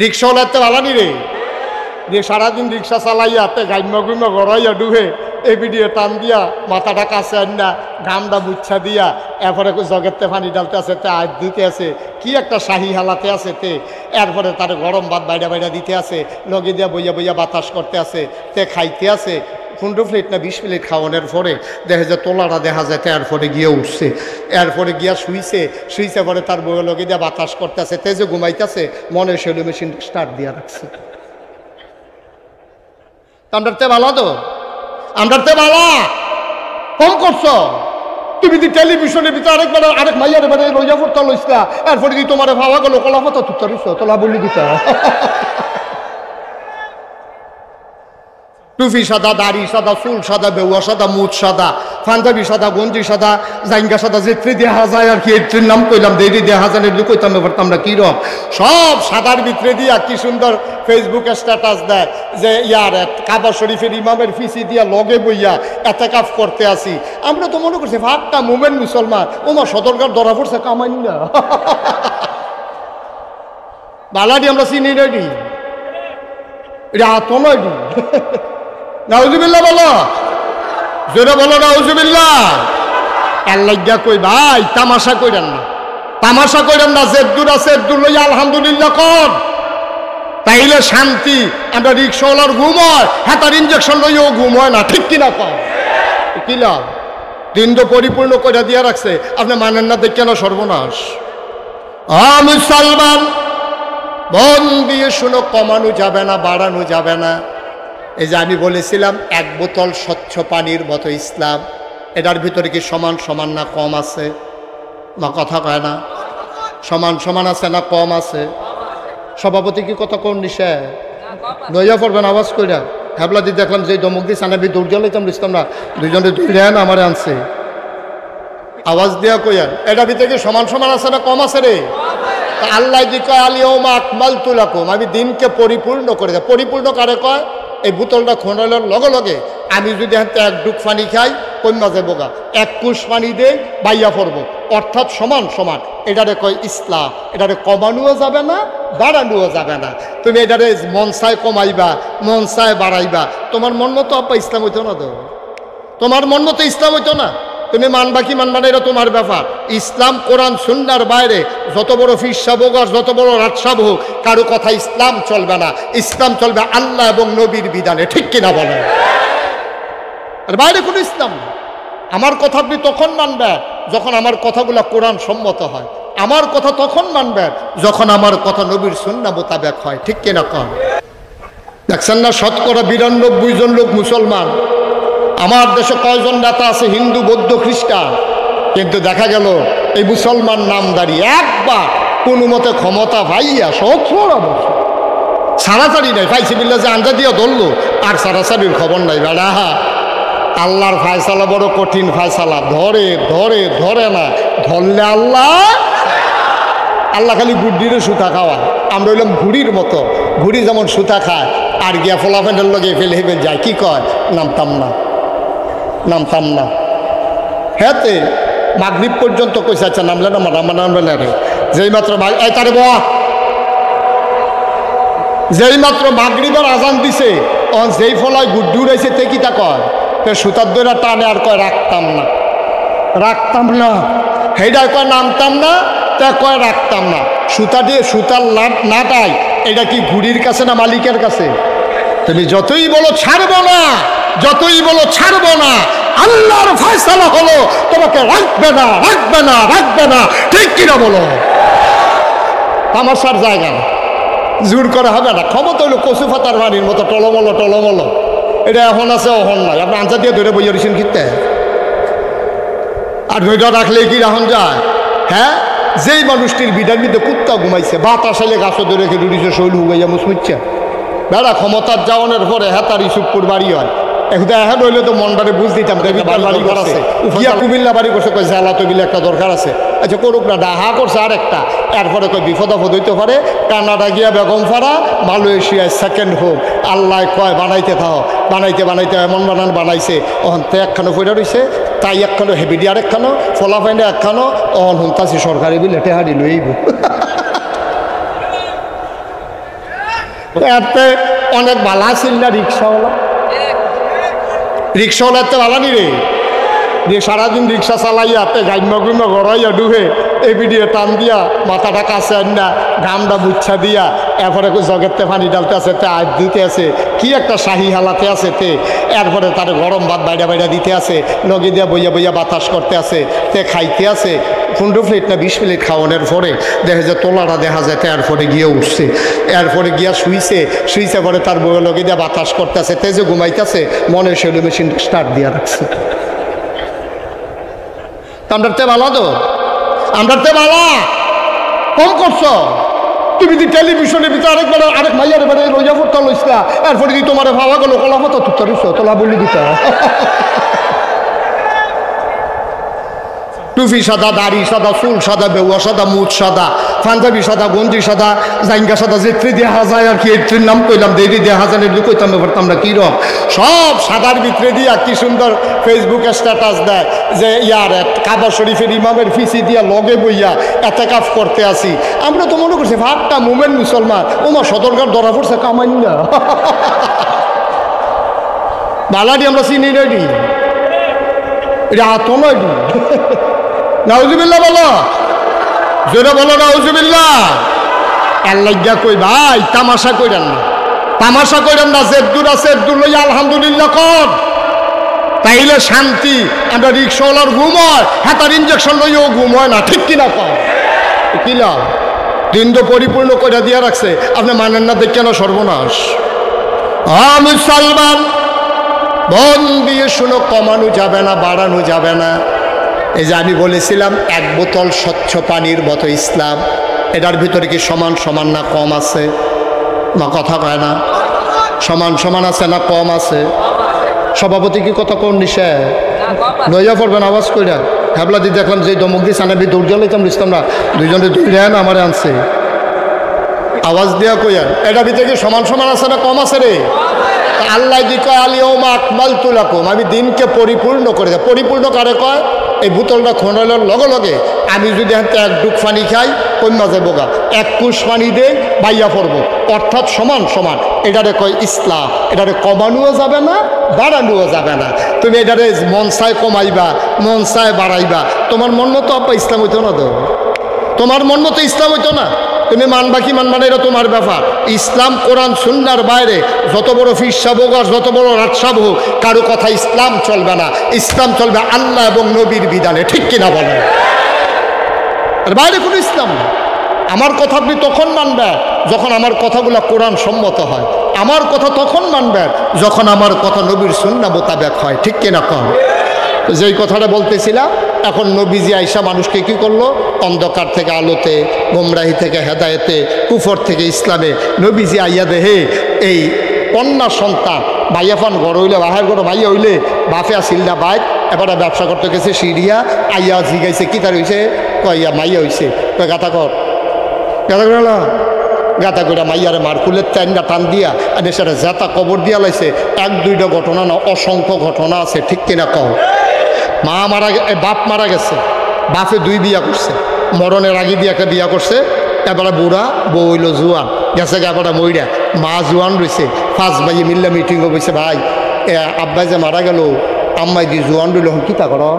রিক্সাওয়ালাতে ভালানি রে, যে সারাদিন রিক্সা চালাইয়া তে গাইমা গুইমা গড়াইয়া ডুবে এই ভিডিও টান দিয়া মাথাটা কাছে আন না ঘামটা মুচ্ছা দিয়া এরপরে জগেতে পানি ডালতে আছে, তে আজ দিতে আছে, কি একটা শাহী হালাতে আছে, তে এরপরে তার গরম ভাত বাইরা বাইরা দিতে আছে, লগে দিয়া বইয়া বইয়া বাতাস করতে আছে, তে খাইতে আছে। 15 প্লেট না 20 প্লেট খাওয়ানোর পরে দেখা যায় তোলাটা দেখা যায়, এরপরে গিয়ে উঠছে, এরপরে গিয়া শুইছে পরে তার বইয়ের লগে দিয়া বাতাস করতে আছে, তে যে ঘুমাইতেছে মনে সেলু মেশিন স্টার্ট দিয়া রাখছে। আমরাতে ভালো তো, আমরাতে ভালো কম করছো তুমি। দি টেলিভিশনের ভিতরে আরেকবার আরেক মাইয়ার এবারে রোজা পড়তে লইসলা, এরপরে দি তোমার ভাবা গেল কলাফত তুত্তরিস তোলা বলি দিতা। টুপি সাদা, দাড়ি সাদা, চুল সাদা, বেউয়া সাদা, মুখ সাদা, পাঞ্জাবি সাদা, গঞ্জি সাদা, জাইঙ্গা সাদা, যেত্রি দেখা যায় আর কি, এর নাম কইলাম দেরি দেখা যায় এগুলো কইতাম ব্যাপারটা আমরা কিরম সব সাদার ভিতরে দিয়া কি সুন্দর ফেসবুকে স্ট্যাটাস দেয় যে ইয়ার কাবা শরীফের ইমামের ফিসি দিয়া লগে বইয়া এতেকাফ করতে আসি। আমরা তো মনে করছি ভাবটা মোমেন মুসলমান, ওমা সদরকার ধরা পড়ছে কামাই না বালাডি আমরা চিনি রেডি রাত নয় নাউজুবিল্লাহ বলো, জোরে বলো নাউজুবিল্লাহ। আল্লাহ কই ভাই তামাশা কইরেন না, তামাশা কইরেন না, জেদ্দুর আছে জেদ্দুর লইয়া আলহামদুলিল্লাহ কর, তাইলে শান্তি। আমরা রিক্সাওয়ালার ঘুম হয়, হাতার ইঞ্জেকশন লইয়াও ঘুম হয় না, ঠিক কিনা কর কিলা দিন তো পরিপূর্ণ করে দিয়া রাখছে, আপনি মানেন না দেখে না সর্বনাশ। মুসলমান মন দিয়ে শুনো, কমানো যাবে না, বাড়ানো যাবে না। এই যে আমি বলেছিলাম 1 বোতল স্বচ্ছ পানির মতো ইসলাম, এটার ভিতরে কি সমান সমান না কম আছে? না কথা কয় না, সমান সমান আছে না কম আছে? সভাপতি কি কথা কোন নিশে লইয়া পড়বেন আওয়াজ কইরা হ্যাবলা দিয়ে দেখলাম যে দমক দিয়ে সানাবি দৌড় জ্বালাইতাম বুঝতাম না, দুইজনে দৌড়েন আমার আনছে আওয়াজ দেওয়া কইয়া, এটার ভিতরে কি সমান সমান আছে না কম আছে রে? আল্লাহ দি কয় আলিয়াউমা আকমালতু লাকুম, আমি দিনকে পরিপূর্ণ করে দেয়। পরিপূর্ণ কারে কয়? এই বোতলটা খোঁড়ানোর লগে লগে আমি যদি হাতে 1 ডুক পানি খাই কইমা যাবো গা, 1 কুশ পানি দেই বাইয়া পড়বো, অর্থাৎ সমান সমান। এটারে কয় ইসলাম, এটারে কমানোও যাবে না, বাড়ানোও যাবে না। তুমি এটারে মন চায় কমাইবা, মন চায় বাড়াইবা, তোমার মন মতো আপা ইসলাম হইতো না তো, তোমার মন মতো ইসলাম হইতো না। তুমি মানবা কি মানবা না এটা তোমার ব্যাপার। ইসলাম কোরআন সুন্নাহর বাইরে যত বড় ফির সাহেব হোক আর যত বড় রাত সাহেব হোক, কারো কথা ইসলাম চলবে না। ইসলাম চলবে আল্লাহ এবং নবীর বিধানে, ঠিক কিনা বলেন? আর বাইরে কোনো ইসলাম না। আমার কথা আপনি তখন মানবেন যখন আমার কথাগুলো কোরআন সম্মত হয়, আমার কথা তখন মানবেন যখন আমার কথা নবীর সুন্নাহ মোতাবেক হয়, ঠিক কিনা কন? দেখছেন না শতকরা 92 জন লোক মুসলমান। আমার দেশে কয়জন নেতা আছে হিন্দু, বৌদ্ধ, খ্রিস্টান, কিন্তু দেখা গেল এই মুসলমান নামদারি একবার কোনো মতে ক্ষমতা ভাইয়া 17 বছর সারাসারি নাই, ফাইসি বিল্লা যে আঞ্জা দিয়ে ধরলো আর সারাসারির খবর নাই। বেড়া আল্লাহর ফায়সালা বড় কঠিন ফায়সালা, ধরে ধরে ধরে না, ধরলে আল্লাহ আল্লাহ খালি গুড্ডিরে সুতা খাওয়ায়। আমরা হইলাম ঘুড়ির মতো, ঘুড়ি যেমন সুতা খায় আর গিয়া ফোলাফেন্ডের লগে ফেলে হেবে যায়, কি কয় নামতাম না, নামতাম না। হ্যাঁ তে মাগরিব পর্যন্ত কইছে আচ্ছা নামলে না নামলে রে, যেই মাত্র তারে বা যেই মাত্র মাগরিবের আজান দিছে যেই ফলায় গুড্ডি উড়াইছে তে কি তা কয় সুতার দইরা টানে আর কয় রাখতাম না, রাখতাম না। সেইটাই কয় নামতাম না, তা কয় রাখতাম না। সুতা দিয়ে সুতার নাটাই এটা কি ঘুড়ির কাছে না মালিকের কাছে? তুমি যতই বলো ছাড়বো না, যতই বলো ছাড়বো না, আল্লাহর ফয়সালা হলো তোমাকে রাখবে না, রাখবে না, রাখবে না, ঠিক কিনা বলো? তামাশার জায়গা না, জোর করা হবে না। ক্ষমতা হইলো কচু ফাতার বাড়ির মতো টলমলো টলমলো, এটা এখন আছে অহন নাই। আপনি আনসার দিয়ে ধরে বইয়া দিচ্ছেন কিনতে, আর ধৈর্য রাখলেই কি রাহন যায়? হ্যাঁ, যেই মানুষটির বিটার মধ্যে কুত্তা ঘুমাইছে, বাতাস আইলে গাছও ধরে রেখে দুটিছে শৈল উগাইয়া মুসমুচ্ছে বেড়া ক্ষমতার যাওয়ানোর পরে হ্যাঁ তার ইসুপুর বাড়ি হয়। এখন এখন হইলে তো মনটারে বুঝ দিতাম বাড়ি ঘর আছে, গিয়া কুমিল্লা বাড়ি করছে, কয় জ্বালা তবিলে একটা দরকার আছে। আচ্ছা করুক না, ডাহা করছে আর একটা, এরপরে কয় বিপদ আপদ হইতে পারে। কানাডা গিয়া বেগম ফাড়া, মালয়েশিয়ায় সেকেন্ড হোম। আল্লাহ কয় বানাইতে থাও, বানাইতে বানাইতে এমন বানাইছে অহন তে একখানো ফইরা রয়েছে, তাই একখানো হেভিডি আর একখানো, ফলাফাইনে একখানো, অহন হুনতাছি সরকারি বিল হেঁটে হাড়ি লইব। এতে অনেক বালা ছিল না রিক্সাওয়ালা, রিক্সাওয়ালা এতে বালানি রে, দিয়ে সারাদিন রিক্সা চালাইয়া তে গাইমা গুইমা গড়াইয়া ডুবে এই ভিডিও টান দিয়া মাথাটা কাছে আন্না গামটা বুচ্ছা দিয়া এরপরে জগেতে পানি ডালতে আছে, তে আজ দিতে আছে, কি একটা শাহী হালাতে আছে তে, এরপরে তার গরম ভাত বাইরা বাইরা দিতে আছে, লগে দিয়া বইয়া বইয়া বাতাস করতে আছে, তে খাইতে আছে 15 প্লেট না 20 প্লেট খাওয়ানোর পরে দেখা যায় তোলাটা দেখা যায়, এরপরে গিয়ে উঠছে, এরপরে গিয়া শুইছে পরে তার বইয়ের লগে দিয়া বাতাস করতে আছে, তে যে ঘুমাইতেছে মনে সেলু মেশিন স্টার্ট দিয়া রাখছে। আমরা তে ভালো তো, আমরা তে ভালো কম করছো তুমি দি টেলিভিশনের ভিতরে আরেক মাইয়ার এবারে রোজা পড়তে লইসা, এরপরে কি তোমার ভাবা গেল কলা মতো তুত্তরিস তোলা বলি দিতা, টুপি সাদা, দাড়ি সাদা, চুল সাদা, বেউয়া সাদা, মুখ সাদা, পাঞ্জাবি সাদা, গঞ্জি সাদা, জাইঙ্গা সাদা, যেত্রী দেখা যায় আর কি এত্রীর নাম কইলাম, দেরি দেখা যায় এগুলো কইতাম ব্যাপারটা আমরা কিরম সব সাদার ভিতরে দিয়া কি সুন্দর ফেসবুকে স্ট্যাটাস দেয় যে ইয়ার কাবা শরীফের ইমামের ফিসি দিয়া লগে বইয়া এতেকাফ করতে আসি। আমরা তো মনে করছি ভাবটা মোমেন মুসলমান, ওমা সদরকার ধরা পড়ছে কামাই না বালাডি আমরা চিনি রেডি, এটা হাত নয় নাউজুবিল্লাহ বলো, জোরে বলো নাউজুবিল্লাহ। আল্লাহ কই ভাই তামাশা কইরেন না, তামাশা কইরেন না, জেদ্দুর আছে জেদ্দুর লইয়া আলহামদুলিল্লাহ কর, তাইলে শান্তি। আমরা রিক্সাওয়ালার ঘুম হয়, হাতার ইঞ্জেকশন লইও ঘুম হয় না, ঠিক কিনা কর কি লাভ? দিন তো পরিপূর্ণ করে দিয়া রাখছে, আপনি মানেন না দেখ কেন সর্বনাশ। মুসলমান মন দিয়ে শুনো, কমানো যাবে না, বাড়ানো যাবে না। এই যে আমি বলেছিলাম 1 বোতল স্বচ্ছ পানির মতো ইসলাম, এটার ভিতরে কি সমান সমান না কম আছে? না কথা কয় না, সমান সমান আছে না কম আছে? সভাপতি কি কথা কোন নিশে লইয়া পড়বেন আওয়াজ কইরা হ্যাবলা দিয়ে দেখলাম যে দমক দিয়ে সানাবি দৌড় জ্বালাইতাম লিখতাম না, দুইজনে দৌড়ে না আমার আনছে আওয়াজ দেওয়া কইয়া, এটার ভিতরে কি সমান সমান আছে না কম আছে রে? আল্লাহ কি কয় আলিয়াউমা আকমালতু লাকুম, আমি দিনকে পরিপূর্ণ করে দেয়। পরিপূর্ণ কারে কয়? এই বোতলটা খোঁড়ানোর লগে লগে আমি যদি হাতে 1 ডুব পানি খাই কন্যা যাবো গা, 1 কুশ পানি দে বাইয়া পড়বো, অর্থাৎ সমান সমান। এটারে কয় ইসলাম, এটারে কমানোও যাবে না, বাড়ানোও যাবে না। তুমি এটারে মন চায় কমাইবা, মন চায় বাড়াইবা, তোমার মন মতো আপা ইসলাম হইতো না, তো তোমার মন মতো ইসলাম হইতো না। তুমি মানবা কি মানবা না এটা তোমার ব্যাপার। ইসলাম কোরআন সুন্নাহর বাইরে যত বড় ফির সাহেব হোক আর যত বড় রাজ সাহেব হোক, কারো কথা ইসলাম চলবে না। ইসলাম চলবে আল্লাহ এবং নবীর বিধানে, ঠিক কিনা বলেন? আর বাইরে কোনো ইসলাম না। আমার কথা আপনি তখন মানবেন যখন আমার কথাগুলো কোরআন সম্মত হয়, আমার কথা তখন মানবেন যখন আমার কথা নবীর সুন্নাহ মোতাবেক হয়, ঠিক কিনা কন? যেই কথাটা বলতেছিলাম, এখন নবীজি আইসা মানুষকে কি করলো? অন্ধকার থেকে আলোতে, গোমরাহি থেকে হেদায়েতে, কুফর থেকে ইসলামে। নবীজি আইয়া দেহে এই কন্যা সন্তান ভাইয়াফান গড় হইলে, বাহের গড় ভাইয়া হইলে বাফে আসিল না বাইক, এবারে ব্যবসা করতে গেছে সিরিয়া, আইয়া জিগাইছে কি তার হয়েছে? কইয়া মাইয়া হয়েছে, কয় গাতা কর, গাতা করে না, গাতা করে মাইয়ারে মারকুলের টাইনটা টান দিয়া আর সেটা জেতা কবর দিয়া লাইছে। 1-2টা ঘটনা না, অসংখ্য ঘটনা আছে, ঠিক কিনা কও? মা মারা, বাপ মারা গেছে, বাপে 2 বিয়া করছে, মরণের আগে দিয়ে একটা বিয়া করছে, এবারে বুড়া, বউ হইল জুয়ান, গেছে এবারে মইরা, মা জুয়ান রয়েছে। 5 ভাইয়ে মিল্লা মিটিংও বসে, ভাই আব্বাই যে মারা গেল, আম্মাই দিয়ে জুয়ান রইল, কি তা করো?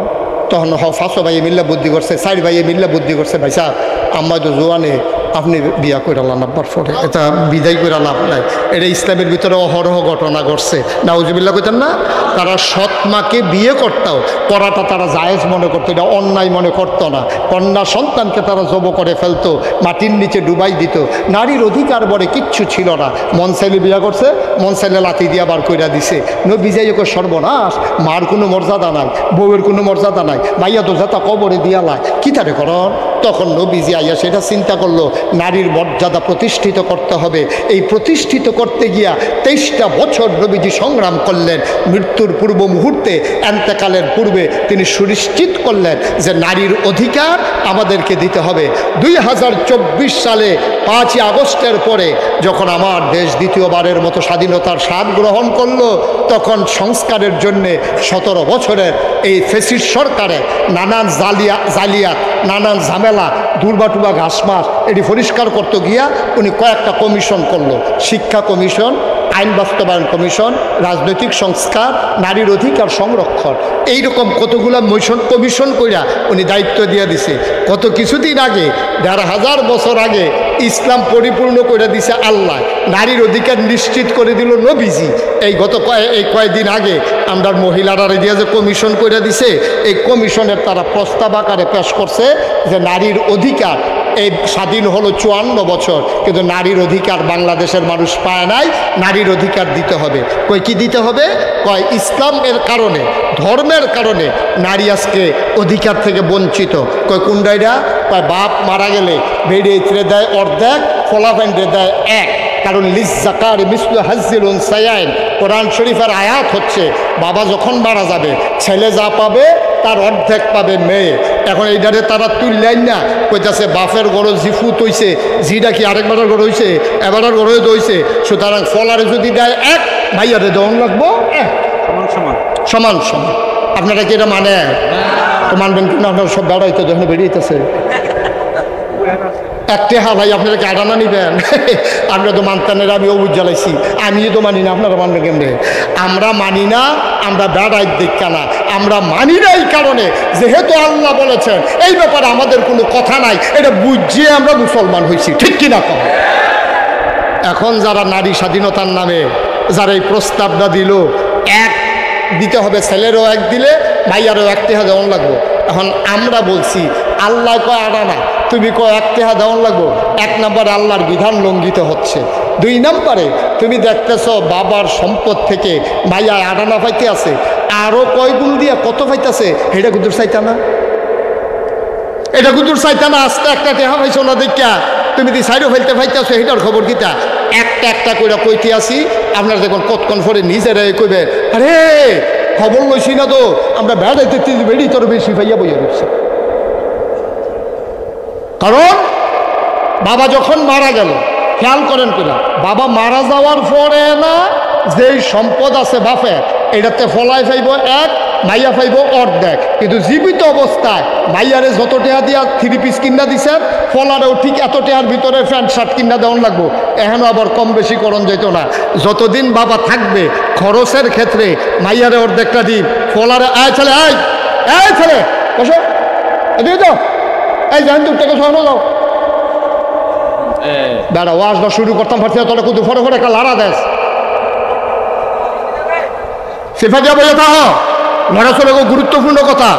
তখন 5 ভাইয়ে মিল্লা বুদ্ধি করছে, 4 ভাইয়ে মিল্লা বুদ্ধি করছে, ভাই সাহেব আম্মাই তো জুয়ানে, আপনি বিয়া করে লাভবার পরে এটা বিদায় করে লাভ নাই। এটা ইসলামের ভিতরে অহরহ ঘটনা ঘটছে, নাউজুবিল্লাহ কইতেন না? তারা সৎ মাকে বিয়ে করতেও করাটা তারা জায়েজ মনে করতো, এটা অন্যায় মনে করতো না। কন্যা সন্তানকে তারা জব করে ফেলতো, মাটির নিচে ডুবাই দিত। নারীর অধিকার বলে কিচ্ছু ছিল না। মন চাইলে বিয়া করছে, মন চাইলে লাথি দিয়া বার কইরা দিছে। নবীজাই ওকে সর্বনাশ, মার কোনো মর্যাদা নাই, বউয়ের কোনো মর্যাদা নাই, মাইয়া তো যাতা কবরে দিয়া লাই, কি তারে করন? তখন নবীজি আইয়া সেটা চিন্তা করলো, নারীর মর্যাদা প্রতিষ্ঠিত করতে হবে। এই প্রতিষ্ঠিত করতে গিয়া 23টা বছর নবীজি সংগ্রাম করলেন। মৃত্যুর পূর্ব মুহূর্তে, এন্তেকালের পূর্বে তিনি সুনিশ্চিত করলেন যে নারীর অধিকার আমাদেরকে দিতে হবে। 2024 সালে 5ই আগস্টের পরে যখন আমার দেশ দ্বিতীয়বারের মতো স্বাধীনতার স্বাদ গ্রহণ করলো, তখন সংস্কারের জন্যে 17 বছরের এই ফ্যাসিস্ট সরকারে নানান জালিয়াত, নানান ঝামেলা, দুর্বা টুবা ঘাস মাস এটি পরিষ্কার করতে গিয়া উনি কয়েকটা কমিশন করলো, শিক্ষা কমিশন, আইন বাস্তবায়ন কমিশন, রাজনৈতিক সংস্কার, নারীর অধিকার সংরক্ষণ, এইরকম কতগুলো কমিশন কইরা উনি দায়িত্ব দিয়ে দিছে। কত কিছুদিন আগে ১,৫০০ বছর আগে ইসলাম পরিপূর্ণ করে দিছে আল্লাহ, নারীর অধিকার নিশ্চিত করে দিল নবীজি। এই কয়েকদিন আগে আমরা মহিলারা দিয়ে যে কমিশন করে দিছে, এই কমিশনের তারা প্রস্তাব আকারে পেশ করছে যে নারীর অধিকার, এই স্বাধীন হলো ৫৪ বছর, কিন্তু নারীর অধিকার বাংলাদেশের মানুষ পায় নাই, নারীর অধিকার দিতে হবে। কই কি দিতে হবে? কয় ইসলামের কারণে, ধর্মের কারণে নারী আজকে অধিকার থেকে বঞ্চিত। কয় কুন্ডাইরা? কয় বাপ মারা গেলে বেড়ে দেয় অর্ধেক, ফলাফেন্ডে দেয় এক, কারণ লিজ্জাকার মিসলু হাজ্জিল উনসায়াইন, কোরআন শরীফের আয়াত হচ্ছে বাবা যখন মারা যাবে ছেলে যা পাবে তার অর্ধেক পাবে মেয়ে। এখন এইটারে তারা তুললেন না, কইতাছে বাপের গড় জিফুত হইছে, জিটা কি আরেকবারের গড় হইছে, এবারের গড় হইছে, সুতরাং ফলারে যদি দেয় এক, ভাইয়ারে দেওয়ান লাগবো এক, সমান সমান। আপনারা কি এটা মানে? তো মানবেন কিন্তু আপনারা সব বেড়াইতে যখন বেরিয়েছে একটা হা ভাই, আপনারা কি আডানা নিবেন? আপনারা তো মানতেন, আমি অবুজ জ্বালাইছি, আমি তো মানি না, আপনারা মানবেন কেমনে? আমরা মানি না, আমরা বেড়াই দেখা না, আমরা মানি না এই কারণে যেহেতু আল্লাহ বলেছেন এই ব্যাপারে আমাদের কোনো কথা নাই, এটা বুঝিয়ে আমরা মুসলমান হয়েছি, ঠিক কিনা কম? এখন যারা নারী স্বাধীনতার নামে যারা এই প্রস্তাবটা দিল, এক দিতে হবে, ছেলেরও এক দিলে ভাইয়ারও এক টেহা দেওয়ান লাগবো। এখন আমরা বলছি আল্লাহ কয় আডানা, তুমি কয় এক টেহা দেওয়ান লাগবো। এক নম্বরে আল্লাহর বিধান লঙ্ঘিত হচ্ছে, দুই নম্বরে তুমি দেখতেছ বাবার সম্পদ থেকে ভাইয়া আডানা পাইতে আছে, আরও কয় গুণ দিয়া কত পাইতেছে, এটা কুদুর চাইতা না, এটা কুদুর চাইতা না। আস্তে একটা টেহা পাইছো না দেখা তুমি দি সাইডও ফেলতে পাইতেছো, এটার খবর কিতা? একটা একটা করে কইতে আসি, আপনার যখন কতক্ষণ পরে নিজেরাই কইবে আরে খবর লইছি না তো, আমরা বেড়াইতে বেড়ি তোর বেশি পাইয়া বইয়া রয়েছে। কারণ বাবা যখন মারা গেল, খেয়াল করেন কিনা, বাবা মারা যাওয়ার পরে না যেই সম্পদ আছে বাপের, এটাতে ফলাই ফাইব এক, মাইয়া ফাইব অর্ধেক, কিন্তু জীবিত অবস্থায় মাইয়ারে যত টেহা দিয়া 3 পিস কিনা দিছেন, ফলারেও ঠিক এত টেহার ভিতরে প্যান্ট শার্ট কিনা দেওয়ান লাগবো। এখনও আবার কম বেশি করণ যেত না, যতদিন বাবা থাকবে খরচের ক্ষেত্রে মাইয়ারে অর্ধেকটা দিন, ফলারে আয় ছেলে, আয় ছেলে বসো, এদিকে তো এই জান দূর থেকে সরানো যাও, দাঁড়া ওয়াজটা শুরু করতাম পারছি না, তোরা কুদু ফটো ফটো একটা লাড়া দেশ সেফা দিয়া বলে থাক। মনে চলে গুরুত্বপূর্ণ কথা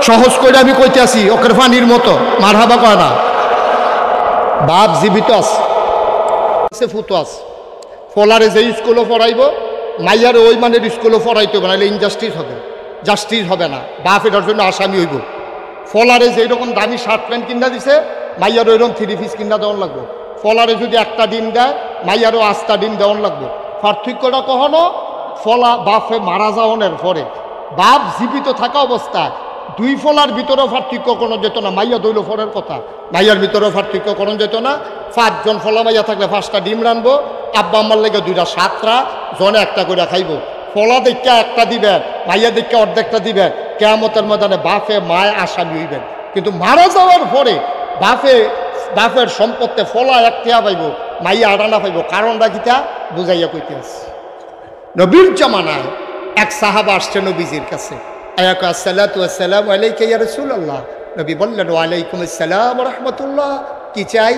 সহজ করে আমি কইতে আসি, ওকের পানির মতো মার হাবা কয় না। বাপ জীবিত আছে, ফুটো আছে, ফলারে যে স্কুলও পড়াইব মাইয়ারে ওই মানের স্কুলও পড়াইতে হবে, নাহলে ইনজাস্টিস হবে, জাস্টিস হবে না, বাপ এটার জন্য আসামি হইব। ফলারে যেই রকম দামি শার্ট প্যান্ট কিনা দিছে মাইয়ার ওইরকম 3 পিস কিনা দেওয়ান লাগবো। ফলারে যদি একটা ডিম দেয় মাইয়ারও 5টা ডিম দেওয়ান লাগবো। পার্থক্যটা কখনো ফলা বাপে মারা যাওয়ানোর পরে, বাপ জীবিত থাকা অবস্থায় 2 ফলার ভিতরেও পার্থক্য কোনো যেত না, মাইয়া দইল ফলের কথা, মাইয়ার ভিতরেও পার্থক্য কোনো যেত না। 5 জন ফলা মাইয়া থাকলে 5টা ডিম রানবো, আব্বা আম্মার লেগে 2টা 7টা জনে একটা করে খাইব। ফলা দেখা একটা দিবেন, মাইয়া দেখা অর্ধেকটা দিবেন, কিয়ামতের ময়দানে বাপে মায় আসামি হইবেন। কিন্তু মারা যাওয়ার পরে বাপের সম্পত্তি ফলা এক টিয়া পাইব, মাইয়া আডানা পাইব। কারণটা কিতা বুঝাইয়া কইতে আছে। নবীর জামানায় এক সাহাবা আসছে নবীজির কাছে, আসসালাতু ওয়াসসালামু আলাইকা ইয়া রাসূলুল্লাহ। নবী বললেন ওয়ালাইকুম আসসালাম ওয়া রাহমাতুল্লাহ। কি চাই?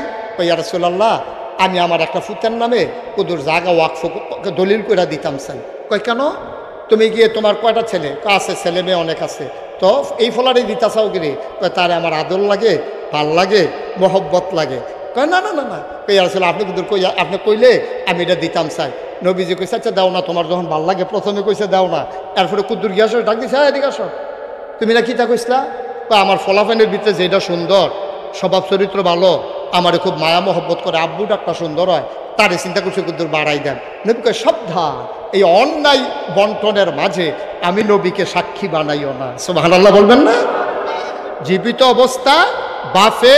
ইয়া রাসূলুল্লাহ, আমি আমার একটা ফুতের নামে কুদুর জায়গা ওয়াকফ দলিল করে দিতাম চাই। কয় কেন? তুমি গিয়ে তোমার কয়টা ছেলে? আছে, ছেলে মেয়ে অনেক আছে, তো এই ফলারই দিতা চাও গিরে? কয় তারে আমার আদর লাগে, ভাল লাগে, মহব্বত লাগে। কয় না না না না, কই আসলে আপনি কুদুর কই, আপনি কইলে আমি এটা দিতাম চাই। নবীজি কইছে আচ্ছা দাও না, তোমার যখন ভাল লাগে প্রথমে কইছে দাও না, এরপরে কুদুর গিয়ে আসো, ডাক দিছে এদিকে আসো। তুমি না কিতা কইসলা? আমার ফলাফানের ভিতরে যেটা সুন্দর, স্বভাব চরিত্র ভালো, আমারে খুব মায়া মহব্বত করে, আব্বু ডাকটা সুন্দর হয়, তারে চিন্তা করছে কুদুর বাড়াই দেন। নবী কয় সাবধান, এই অন্যায় বন্টনের মাঝে আমি নবীকে সাক্ষী বানাইও না। সুবহানাল্লাহ বলবেন না? জীবিত অবস্থা বাপে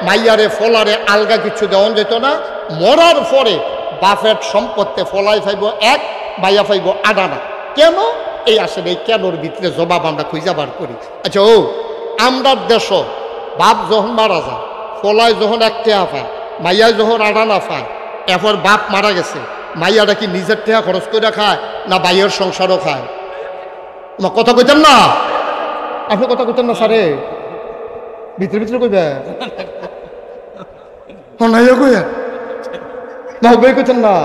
মাইয়ারে ফলারে আলগা কিছু দেওয়া যেত না, মরার পরে বাপের সম্পত্তি ফলাই ফাইব এক, মাইয়া ফাইব আডানা। কেন? এই আসলে এই কেনর ভিতরে জবাব আমরা খুঁজা বার করি। আচ্ছা ও আমরা দেশ বাপ যখন মারা যায় পোলায় যখন এক টেহা পায়, মাইয়ায় যখন আড়ানা পায়, এরপর বাপ মারা গেছে, মাইয়াটা কি নিজের টেহা খরচ করে খায় না বাইয়ের সংসারও খায়? আমার কথা কইতেন না, আপনি কথা কইতেন না স্যারে, ভিতরে ভিতরে কইবে নাইয়া কইয়া না হবে কইতেন না,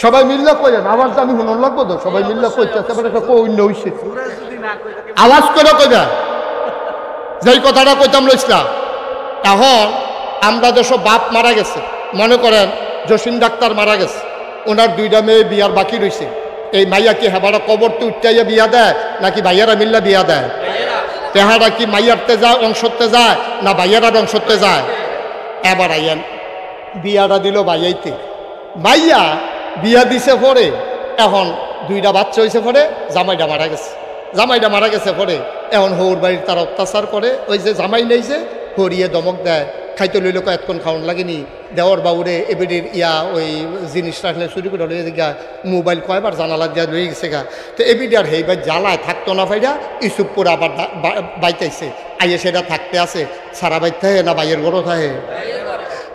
সবাই মিললে কইেন, আওয়াজ আমি শুনুন লাগবো তো, সবাই মিললে কইতেছে একটা কইন্য হইছে, আওয়াজ করে কইবা যেই কথাটা কইতাম লইছিলাম। এখন আমরা যেসব বাপ মারা গেছে, মনে করেন জসিম ডাক্তার মারা গেছে, ওনার 2টা মেয়ে বিয়ার বাকি রয়েছে, এই মাইয়া কি হেবারা কবর তো উঠাইয়া বিয়া দেয় নাকি ভাইয়ারা মিল্লা বিয়া দেয়? তেহারা কি মাইয়ারতে যায় অংশতে যায় না ভাইয়ারা অংশতে যায়? এবার আইয়েন বিয়াটা দিল ভাইয়াইতে, মাইয়া বিয়া দিছে পরে এখন 2টা বাচ্চা হয়েছে পরে জামাইটা মারা গেছে, জামাইটা মারা গেছে পরে এখন হৌর বাড়ির তার অত্যাচার করে, ওই যে জামাই নেইছে হরিয়ে দমক দেয়, খাইতে লইল এতক্ষণ খাওয়ান লাগেনি, দেওয়ার বাবুরে এবিডির ওই জিনিস রাখলে চুরি করে লইয়ে গা, মোবাইল কয়বার জানালা দিয়া লয়ে গেছে গা, তো এবিডি আর হেইবার জ্বালায় থাকতো না ভাইরা, ইসুপুর আবার বাইতাইছে, আইয়ে সেটা থাকতে আছে, সারা বাইর থাকে না বাইয়ের গরো থাকে?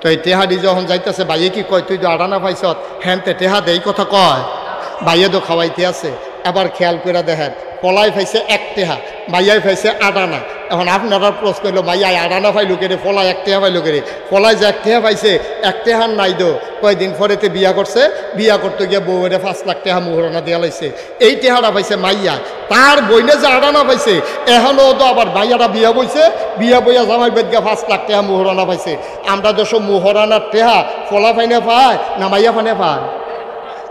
তো এই টেহাডি যখন যাইতেছে, বাইয়ে কি কয় তুই তো আড়ানা পাইছ, হ্যাঁ তে টেহা দেই কথা কয়, বাইয়ে তো খাওয়াইতে আছে। এবার খেয়াল করে দেখেন, পলাই পাইছে 1 টেহা, মাইয়াই পাইছে আড়ানা। এখন আপনারা প্রশ্ন হইল মাইয়াই আড়ানা পাইলো কেড়ে, পলাই 1 টেহা পাইলো কেড়ে? পলাই যে 1 টেহা পাইছে, 1 টেহার নাই দো, কয়েকদিন পরেতে বিয়া করছে, বিয়া করতে গিয়ে বউরে 5 লাখ টাকা মোহরানা দেওয়া লাইছে, এই টেহারা পাইছে মাইয়া, তার বইনে যে আড়ানা পাইছে এখনও তো আবার মাইয়ারা বিয়া বইছে, বিয়া বইয়া জামাই বেদগা 5 লাখ টাকা মোহরানা পাইছে। আমরা যেসব মোহরানার টেহা ফলা ফাইনে পায় না মাইয়া ফানে পায়?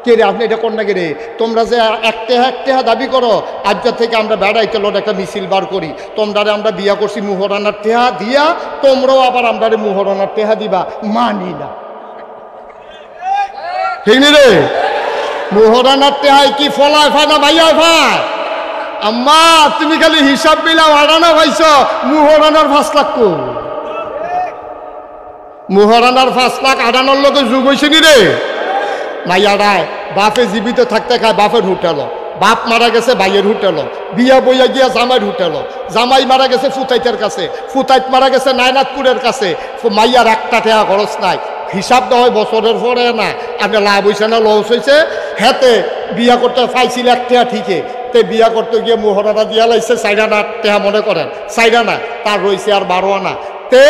কে রে আপনি এটা কোন না কে রে? তোমরা যে 1 টেহা দাবি করো, আজকের থেকে আমরা বেড়াইতে লোট একটা মিছিল বার করি, তোমরারে আমরা বিয়া করছি মোহরানার টেহা দিয়া, তোমরাও আবার আমরারে মোহরানার টেহা দিবা, মানি না। ঠিক নি রে? মোহরানার টেহাই কি ফলায় ফায় না ভাইয়া ফায়? আম্মা তুমি খালি হিসাব মিলাও, আড়ানা ভাইছ মোহরানার 5 লাখ কো, মোহরানার 5 লাখ আড়ানোর লোকে যুগ হয়েছে নি রে? মাইয়ারায় বাপে জীবিত থাকতে খায় বাপের হুটেলো, বাপ মারা গেছে ভাইয়ের হুটেলো, বিয়া বইয়া গিয়া জামাইয়ের হুটেলো, জামাই মারা গেছে ফুতাইতের কাছে, ফুতাইত মারা গেছে নায়নাথপুরের কাছে, মাইয়ার 1 টাকা খরচ নাই, হিসাব দেওয়া হয় বছরের পরে না, আপনি লাভ হয়েছে না লস হয়েছে, হেতে বিয়া করতে পাইছিল 1 টাকা ঠিকই, তে বিয়া করতে গিয়ে মোহরানা দিয়া লাইছে 4 আনা টাকা, মনে করেন 4 আনা, তার রয়েছে আর 12 আনা, তে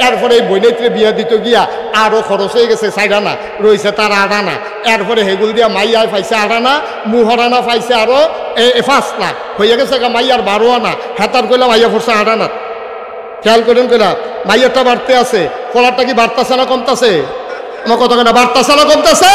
এরপরে এই বইনেত্রে বিয়া দিতে গিয়া আরও খরচ হয়ে গেছে 4 আনা, রয়েছে তার 8 আনা, এরপরে হেগুল দিয়া মাইয়ায় পাইছে 8 আনা, মোহরানা পাইছে আরও 5 লাখ, হয়ে গেছে মাইয়ার 12 আনা, হেতার কইলা মাইয়া পড়ছে 8 আনা। খেয়াল করেন কইলা মাইয়ারটা বাড়তে আছে, ফলারটা কি বাড়তেছে না কমতেছে? আমার কথা কেনা বাড়তেছে না কমতেছে?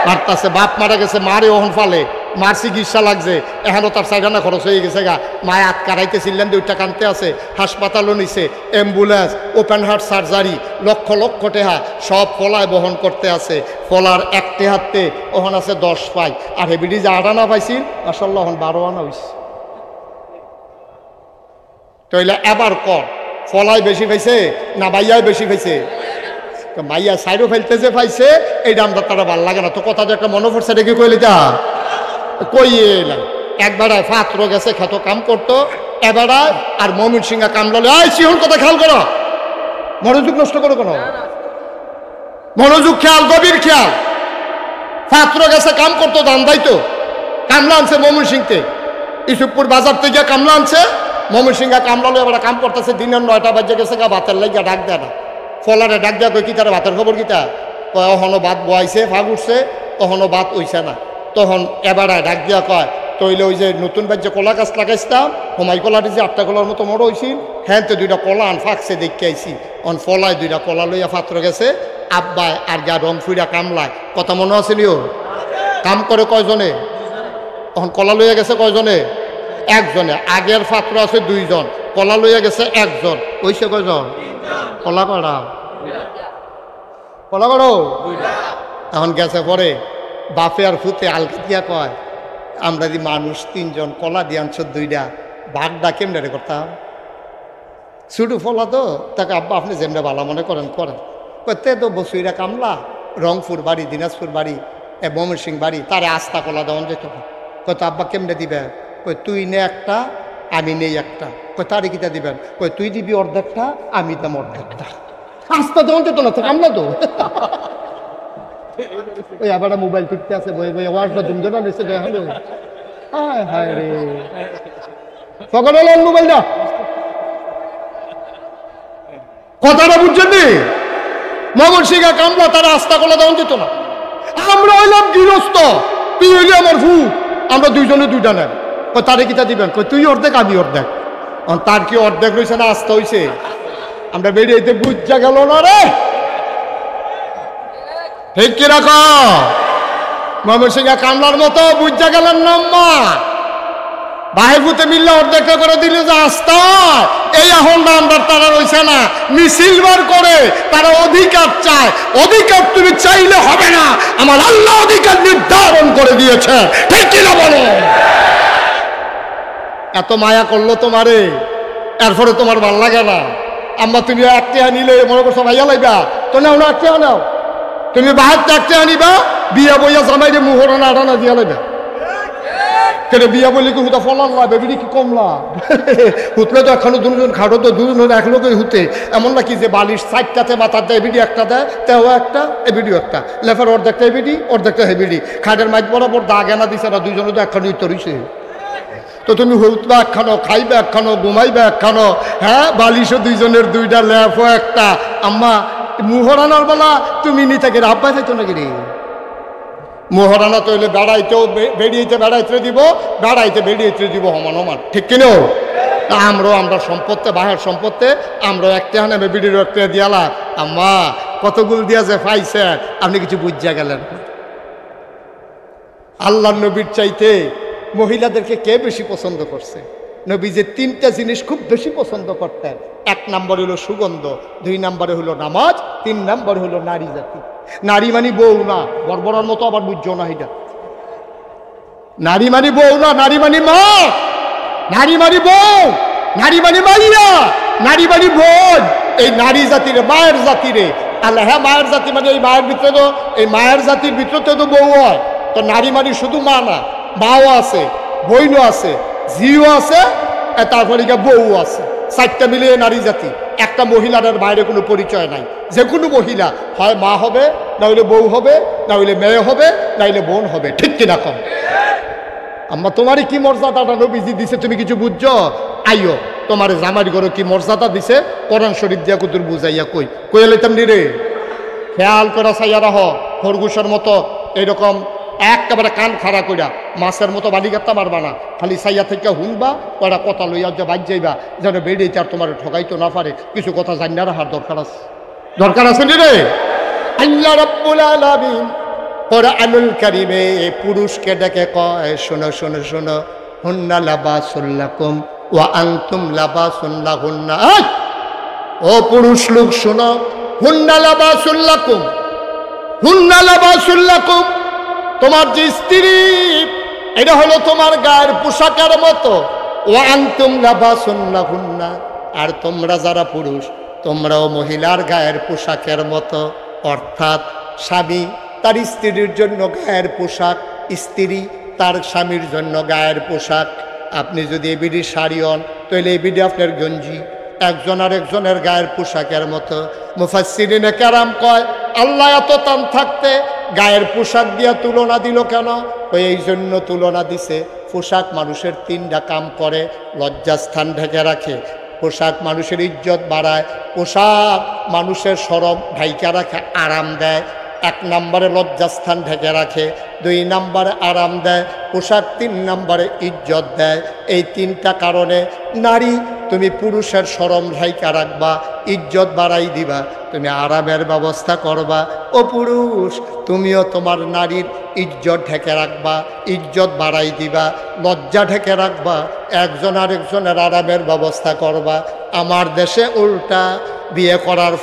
বাড়তেছে। বাপ মারা গেছে, মারে ওহন ফালে, মার চিকিৎসা লাগছে, এখনও তার 4 আনা খরচ হয়ে গেছে গা, মায় হাত কারাইতেছিলেন 2টা কানতে আছে, হাসপাতালও নিছে, ambulance, open heart surgery, lakh lakh টেহা সব ফলায় বহন করতে আছে। ফলার 1 টেহাতে ওহন আছে 10 পাই, আর হেবিডি যে 8 আনা পাইছিল মাশাআল্লাহ ওহন 12 আনা হয়েছে। তাইলে এবার কর ফলায় বেশি পাইছে না মাইয়ায় বেশি পাইছে? তো মাইয়া সাইডও ফেলতে যে পাইছে এই দামটা তারা ভাল লাগে না, তো কথা একটা মনে পড়ছে রেখে কইলে তা কইয়ে এলাম। একবারায় ফাত্র গেছে খেত কাম করতো, এবারায় আর মমিন সিংহা কামলালে আই সিহন কথা খেয়াল করো, মনোযোগ নষ্ট করো কেন? মনোযোগ খেয়াল, গভীর খেয়াল। ফাত্র গেছে কাম করতো, দান দাইতো, কামলা আনছে মমিন সিংতে, ইসুপুর বাজার থেকে কামলা আনছে, মমিন সিংহা কামলালে এবার কাম করতেছে, দিনের 9টা বাজে গেছে গা, ভাতের লাগিয়া ডাক দেয় না, ফলারে ডাক দেওয়া কই কি তারা ভাতের খবর কিতা, কখনো ভাত বয়াইছে ফাগ উঠছে, কখনো ভাত উইছে না, তখন এবারে ডাক দিয়া কয় তইলে ওই যে নতুন বাজ্যে কলা গাছ লাগাইছিলাম, হোমাই কলাটি যে 8টা কলার মতো বড় হয়েছিল, হ্যাঁ তো 2টা কলা আন ফাঁকছে দেখতে আইছি, অন ফলায় 2টা কলা লইয়া পাত্র গেছে, আব্বায় আর গা রং ফুইরা কামলায়, কথা মনে আছে নিও? কাম করে কয়জনে? তখন কলা লইয়া গেছে কয়জনে? 1 জনে। আগের পাত্র আছে 2 জন, কলা লইয়া গেছে 1 জন, ওইসে কয়জন? কলা করা কলা করো। এখন গেছে পরে বাপে আর ফুতে আলকে দিয়া কয় আমরা যদি মানুষ 3 জন কলা দিয়ে আনছ 2টা, ভাগটা কেমনে করতাম? ছোটো ফলা তো, তাকে আব্বা আপনি যেমনি ভালো মনে করেন করেন, তে তো বসুইরা কামলা, রংপুর বাড়ি, দিনাজপুর বাড়ি, ময়মনসিংহ বাড়ি, তারে আস্তা কলা দেওয়ান যেত, কত আব্বা কেমনে দিবে? কই তুই নে একটা, আমি নেই একটা। কই তারে কিতা দিবেন? কই তুই দিবি অর্ধেকটা, আমি দাম অর্ধেকটা। আস্তে তখন তো না আমরা তো ওই আবার মোবাইল টিপতে আছে বই বই ওয়াজটা ধুমধুমা নিচে দেয় হলো। হায় হায় রে, সকলে মোবাইল দাও। কথাটা বুঝছেন নি? মগন সিংহা কামলা তারা আস্থা করলে তখন দিত না। আমরা হইলাম গৃহস্থ, তুই হইলি আমার ভূ, আমরা দুইজনে দুইটা নেন। তারে কিতা দিবেন? কই তুই অর্ধেক আমি অর্ধেক। তার কি অর্ধেক হয়েছে না আস্থা হয়েছে? আমরা বেরিয়েতে বুঝা গেল না রে, ঠিক কি রাখো? মগন সিংহা কামলার মতো বুঝা গেলেন না আম্মা। ভাই ভূতে মিললে অর্ধেকটা করে দিলে যে আস্থা, এই এখন আমরা তারা রয়েছে না, মিছিল বার করে তারা অধিকার চায়। অধিকার তুমি চাইলে হবে না, আমার আল্লাহ অধিকার নির্ধারণ করে দিয়েছে, ঠিক কিনা বলো? এত মায়া করলো তোমারে, এরপরে তোমার ভাল লাগে না। আম্মা তুমি একটা নিলে মনে করছো ভাইয়া লাইবা, তো নাও না একটা নাও। তুমি বাহার একটা আনিবা, বিয়া বইয়া জামাইরে মুহরনা আটানা দিয়া লাইবা। কেন বিয়া বলি কি হুতা ফলান লাভ, এগুলি কি কমলা হুতলে তো এখনো দুজন খাটো তো দুজন এক লোকই হুতে। এমন নাকি যে বালিশ সাইডটাতে মাথার দেয় এবিডি একটা দেয়, তেও একটা এবিডিও একটা, লেফার অর্ধেকটা এবিডি অর্ধেকটা হেবিডি। খাটের মাইক বরাবর দাগ এনা দিছে না, দুইজনে তো একখানো উত্তর হইছে। তো তুমি হুতবা একখানো, খাইবে একখানো, ঘুমাইবে একখানো। হ্যাঁ, বালিশও দুইজনের দুইটা, লেফও একটা। আম্মা মুহরানার বেলা তুমি নিতে গেলে আব্বাই চাইতো নাকি রে? মোহরানা তৈলে বেড়াইতেও বেড়াইতে দিব, বেড়াইতে বেরিয়েতে দিব সমান সমান, ঠিক কিনো? আমরা সম্পত্তি বাহের সম্পত্তি আমরা একটা নেবে বিড়ির একটা দিয়ালা। আম্মা কতগুলো দিয়া যে পাইছে, আপনি কিছু বুঝা গেলেন। আল্লাহ নবীর চাইতে মহিলাদেরকে কে বেশি পছন্দ করছে? নবী যে তিনটা জিনিস খুব বেশি পছন্দ করতেন। এক নম্বর হলো সুগন্ধ, দুই নম্বরে হলো নামাজ, তিন নম্বর হলো নারী জাতি। নারী মানি বউ না, বর্বরার মতো আবার বুঝছো না এটা। নারী মানি বউ না, নারী মানি মা, নারী মানি বউ, নারী মানি মাইয়া, নারী মানি বোন। এই নারী জাতিরে, মায়ের জাতিরে আল্লাহ, হ্যাঁ মায়ের জাতি মানে এই মায়ের ভিতরে তো, এই মায়ের জাতির ভিতরে তো বউ হয়। তো নারী মানি শুধু মা না, মাও আছে, বইনও আছে, ঝিও আছে, তারপরে বউ আছে। চারটা মিলিয়ে নারী জাতি। একটা মহিলার বাইরে কোনো পরিচয় নাই। যে কোনো মহিলা হয় মা হবে, না হইলে বউ হবে, না হইলে মেয়ে হবে, না হইলে বোন হবে, ঠিক কিনা কম? আম্মা তোমারই কি মর্যাদাটা নবীজি দিছে তুমি কিছু বুঝছো? আইও তোমার জামাই ঘরে কি মর্যাদা দিছে কোরআন শরীফ দিয়া কুতুর বুঝাইয়া কই কইয়া লইতাম নি রে। খেয়াল করা চাইয়া রাহ, খরগোশের মতো এরকম একেবারে কান খাড়া কইরা মাছের মতো বালিগাত্তা মারবা না, খালি সাইয়া থেকে হুনবা, কয়টা কথা লইয়া যে বাজ যাইবা, যেন বেরিয়েছে আর তোমার ঠকাইতো না পারে। কিছু কথা জানি না রাখার দরকার আছে, দরকার আছে নি রে। আল্লাহ রাব্বুল আলামিন কোরআনুল কারীমে পুরুষকে ডেকে কয়, শোনো শোনো শোনো, হুন্না লাবাসুল লাকুম ওয়া আনতুম লাবাসুন লাহুন্না। ও পুরুষ লোক শোনো, হুন্না লাবাসুল লাকুম, হুন্না লাবাসুল লাকুম, তোমার যে স্ত্রী এটা হলো তোমার গায়ের পোশাকের মতো। ওয়া আনতুম লাবাসুন লাহুন্না, আর তোমরা যারা পুরুষ তোমরাও মহিলার গায়ের পোশাকের মতো। অর্থাৎ স্বামী তার স্ত্রীর জন্য গায়ের পোশাক, স্ত্রী তার স্বামীর জন্য গায়ের পোশাক। আপনি যদি এবিডি শাড়ি হন তাহলে এবিডি আপনার গঞ্জি, একজন আর একজনের গায়ের পোশাকের মতো। মুফাসসিরিনে কেরাম কয়, আল্লাহ এত টান থাকতে গায়ের পোশাক দিয়া তুলনা দিল কেন? এই জন্য তুলনা দিছে, পোশাক মানুষের তিনটা কাম করে। লজ্জাস্থান ঢেকে রাখে, পোশাক মানুষের ইজ্জত বাড়ায়, পোশাক মানুষের শরম ঢাইকা রাখে, আরাম দেয়। এক নম্বরে লজ্জাস্থান ঢেকে রাখে, দুই নম্বরে আরাম দেয় পোশাক, তিন নম্বরে ইজ্জত দেয়। এই তিনটা কারণে নারী তুমি পুরুষের শরম ঢাইকা রাখবা, ইজ্জত বাড়াই দিবা, তুমি আরামের ব্যবস্থা করবা। ও পুরুষ তুমিও তোমার নারীর ইজ্জত ঢেকে রাখবা, ইজ্জত বাড়াই দিবা, লজ্জা ঢেকে রাখবা, একজন আরেকজনের আরামের ব্যবস্থা করবা। আমার দেশে উল্টা, বিয়ে করার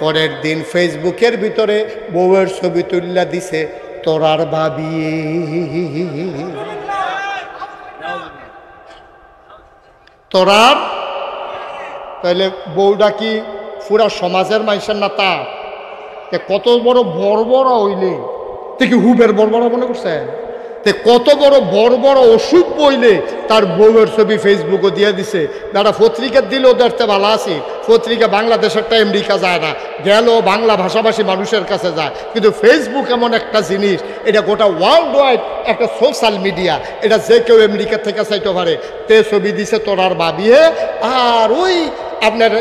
পরের দিন ফেসবুকের ভিতরে বউয়ের ছবি তুল্লা দিছে তোরার ভাবি। তোরার তাহলে বউটা কি পুরা সমাজের মানুষের না? তা কত বড় বড় হইলে কি হুবের বড় মনে করছে? তে কত বড় বড় বড় ওষুধ বইলে তার বউয়ের ছবি ফেসবুকও দিয়ে দিছে। দাদা পত্রিকা দিলেও দেখতে ভালো আছে, পত্রিকা বাংলাদেশেরটা আমেরিকা যায় না, গেল বাংলা ভাষাভাষী মানুষের কাছে যায়। কিন্তু ফেসবুক এমন একটা জিনিস, এটা গোটা ওয়ার্ল্ড ওয়াইড একটা সোশ্যাল মিডিয়া, এটা যে কেউ আমেরিকা থেকে চাইতে পারে। তে ছবি দিছে তোরার বাবিয়ে, আর ওই আপনার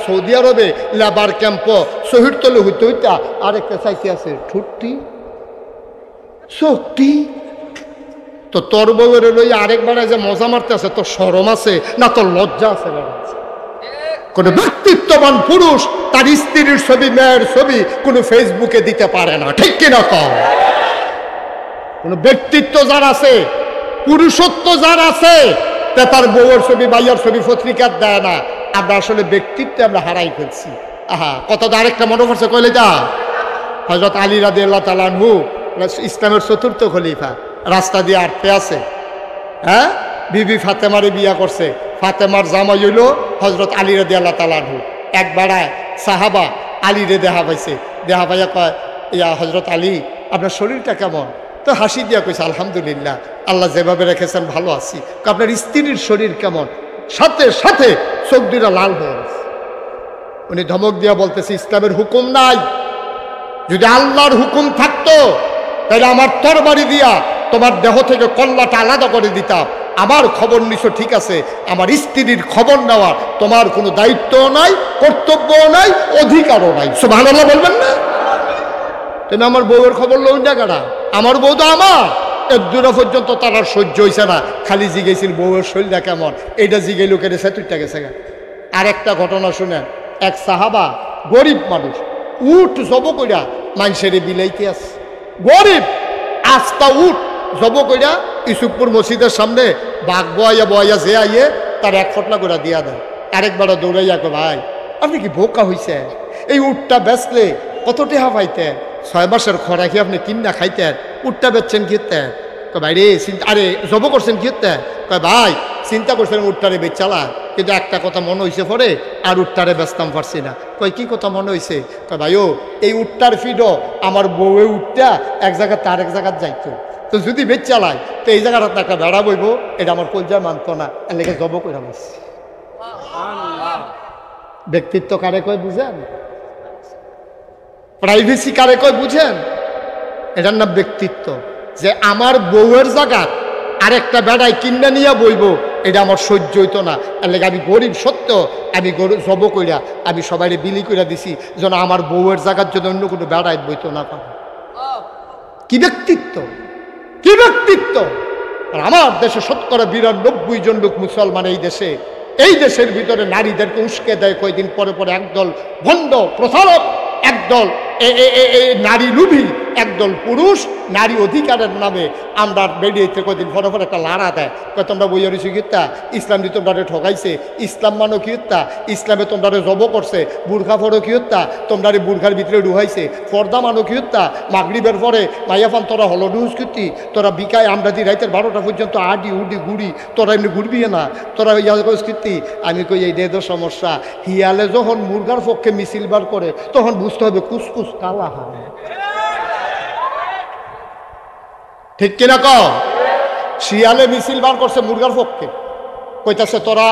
সৌদি আরবে লেবার ক্যাম্প শহীদ তলে হইতে হইতা আরেকটা চাইতে আছে ঠুট্টি শক্তি। তো তোর বউয়ের লই আরেকবার যে মজা মারতে আছে, তোর শরম আছে না, তোর লজ্জা আছে? কোন ব্যক্তিত্ববান পুরুষ তার স্ত্রীর ছবি, মেয়ের ছবি কোন ফেসবুকে দিতে পারে না, ঠিক কিনা কম? কোন ব্যক্তিত্ব যার আছে, পুরুষত্ব যার আছে, তার বউয়ের ছবি, ভাইয়ার ছবি পত্রিকার দেয় না। আমরা আসলে ব্যক্তিত্ব আমরা হারাই ফেলছি। আহা, কত আরেকটা মনে করছে কইলে যা, হযরত আলী রাদিয়াল্লাহু তাআলা আনহু ইসলামের চতুর্থ খলিফা, রাস্তা দিয়ে আটতে আছে, হ্যাঁ, বিবি ফাতেমারে বিয়া করছে। ফাতেমার জামাই হইল হযরত আলী রাদিয়াল্লাহু তাআলা আনহু। একবার সাহাবা আলীরে দেখা পাইছে, দেখা পাইয়া কয়, ইয়া হযরত আলী, আপনার শরীরটা কেমন? তো হাসি দিয়া কইছে, আলহামদুলিল্লাহ, আল্লাহ যেভাবে রেখেছেন ভালো আছি। আপনার স্ত্রীর শরীর কেমন? সাথে সাথে চোখ দুইটা লাল হয়ে গেছে। উনি ধমক দিয়া বলতেছে, ইসলামের হুকুম নাই, যদি আল্লাহর হুকুম থাকতো তাহলে আমার তরবারি দিয়া তোমার দেহ থেকে কল্লাটা আলাদা করে দিতাম। আমার খবর নিছো ঠিক আছে, আমার স্ত্রীর খবর নেওয়ার তোমার কোনো দায়িত্বও নাই, কর্তব্যও নাই, অধিকারও নাই। সুবহানাল্লাহ বলবেন না? তুমি আমার বউয়ের খবর লই না কেনা? আমার বউ তো আমার। এক দূরা পর্যন্ত তার আর সহ্য হয়েছে না, খালি জিগেছিল বউয়ের শরীরটা কেমন, এইটা জিগে লোকের সেতুরটা গেছে। আর একটা ঘটনা শুনেন, এক সাহাবা, গরিব মানুষ, উঠ জব কইরা মানুষের বিলাইতে আছে, গরিব আস্তা উঠ জব কইরা ইসুফপুর মসজিদের সামনে বাঘ বয়া বয়া যে আইয়ে তার এক ফটলা করে দিয়া দেয়। আরেকবার দৌড়াইয়া কো, ভাই আপনি কি বোকা হইছে? এই উটটা বেচলে কত টাকা পাইতেন? 6 মাসের খরাকি আপনি কিনা খাইতেন, উটটা বেচছেন কি হতেন? কয় ভাই রে, আরে জব করছেন কি হতেন? কয় ভাই চিন্তা করছেন উটটারে বেচালা, কিন্তু একটা কথা মনে হয়েছে পরে আর উটটারে বেচতাম পারছি না। কয় কি কথা মনে হয়েছে? কয় ভাই ও, এই উটটার ফিডও আমার বউয়ে উঠটা এক জায়গা তার এক জায়গায় যাইতো, তো যদি বেচ চালায় তো এই জায়গাটা একটা বেড়া বইব, এটা আমার কলজা মানতো না, এর লেগে জব করে বসছি। ব্যক্তিত্ব কারে কয় বুঝেন? প্রাইভেসি কারে কয় বুঝেন? এটার নাম ব্যক্তিত্ব। যে আমার বউয়ের জায়গা আরেকটা বেড়ায় কিনা নিয়ে বইব, এটা আমার সহ্য হইতো না, এর লেগে আমি গরিব সত্য আমি জব কইরা আমি সবাই বিলি কইরা দিছি, যেন আমার বউয়ের জায়গার জন্য অন্য কোনো বেড়ায় বইতো না পারে। কি ব্যক্তিত্ব, কি ব্যক্তিত্ব! আর আমার দেশে ৯২% জন লোক মুসলমান। এই দেশের ভিতরে নারীদেরকে উস্কে দেয় কয়েকদিন পরে পরে একদল ভণ্ড প্রচারক, একদল নারী লুভি, একদল পুরুষ নারী অধিকারের নামে আমরা বেরিয়েছে কয়েকদিন পরে পরে একটা লাড়া দেয়। কয় তোমরা বইয়া রয়েছি কিত্তা, ইসলাম দিয়ে তোমরা ঠকাইছে, ইসলাম মানো কি হত্যা, ইসলামে তোমরা জব করছে, বুর্খা ফরো কি হত্যা, তোমরা বুর্খার ভিতরে ডুহাইছে, পর্দা মানো কি হত্যা, মাগরিবের পরে মাইয়াফান তোরা হলো ডুস কীর্তি, তোরা বিকায় আমরা দি রাইতের 12টা পর্যন্ত আডি উডি ঘুরি, তোরা এমনি ঘুরবি না, তোরা কীর্তি। আমি কই এই দেদ সমস্যা, হিয়ালে যখন মুরগার পক্ষে মিছিল বার করে তখন বুঝতে হবে কুসকুস কালা হয়, ঠিক কিনা কও? শিয়ালে মিছিল বার করছে মুরগার পক্ষে, কইতাছে তোরা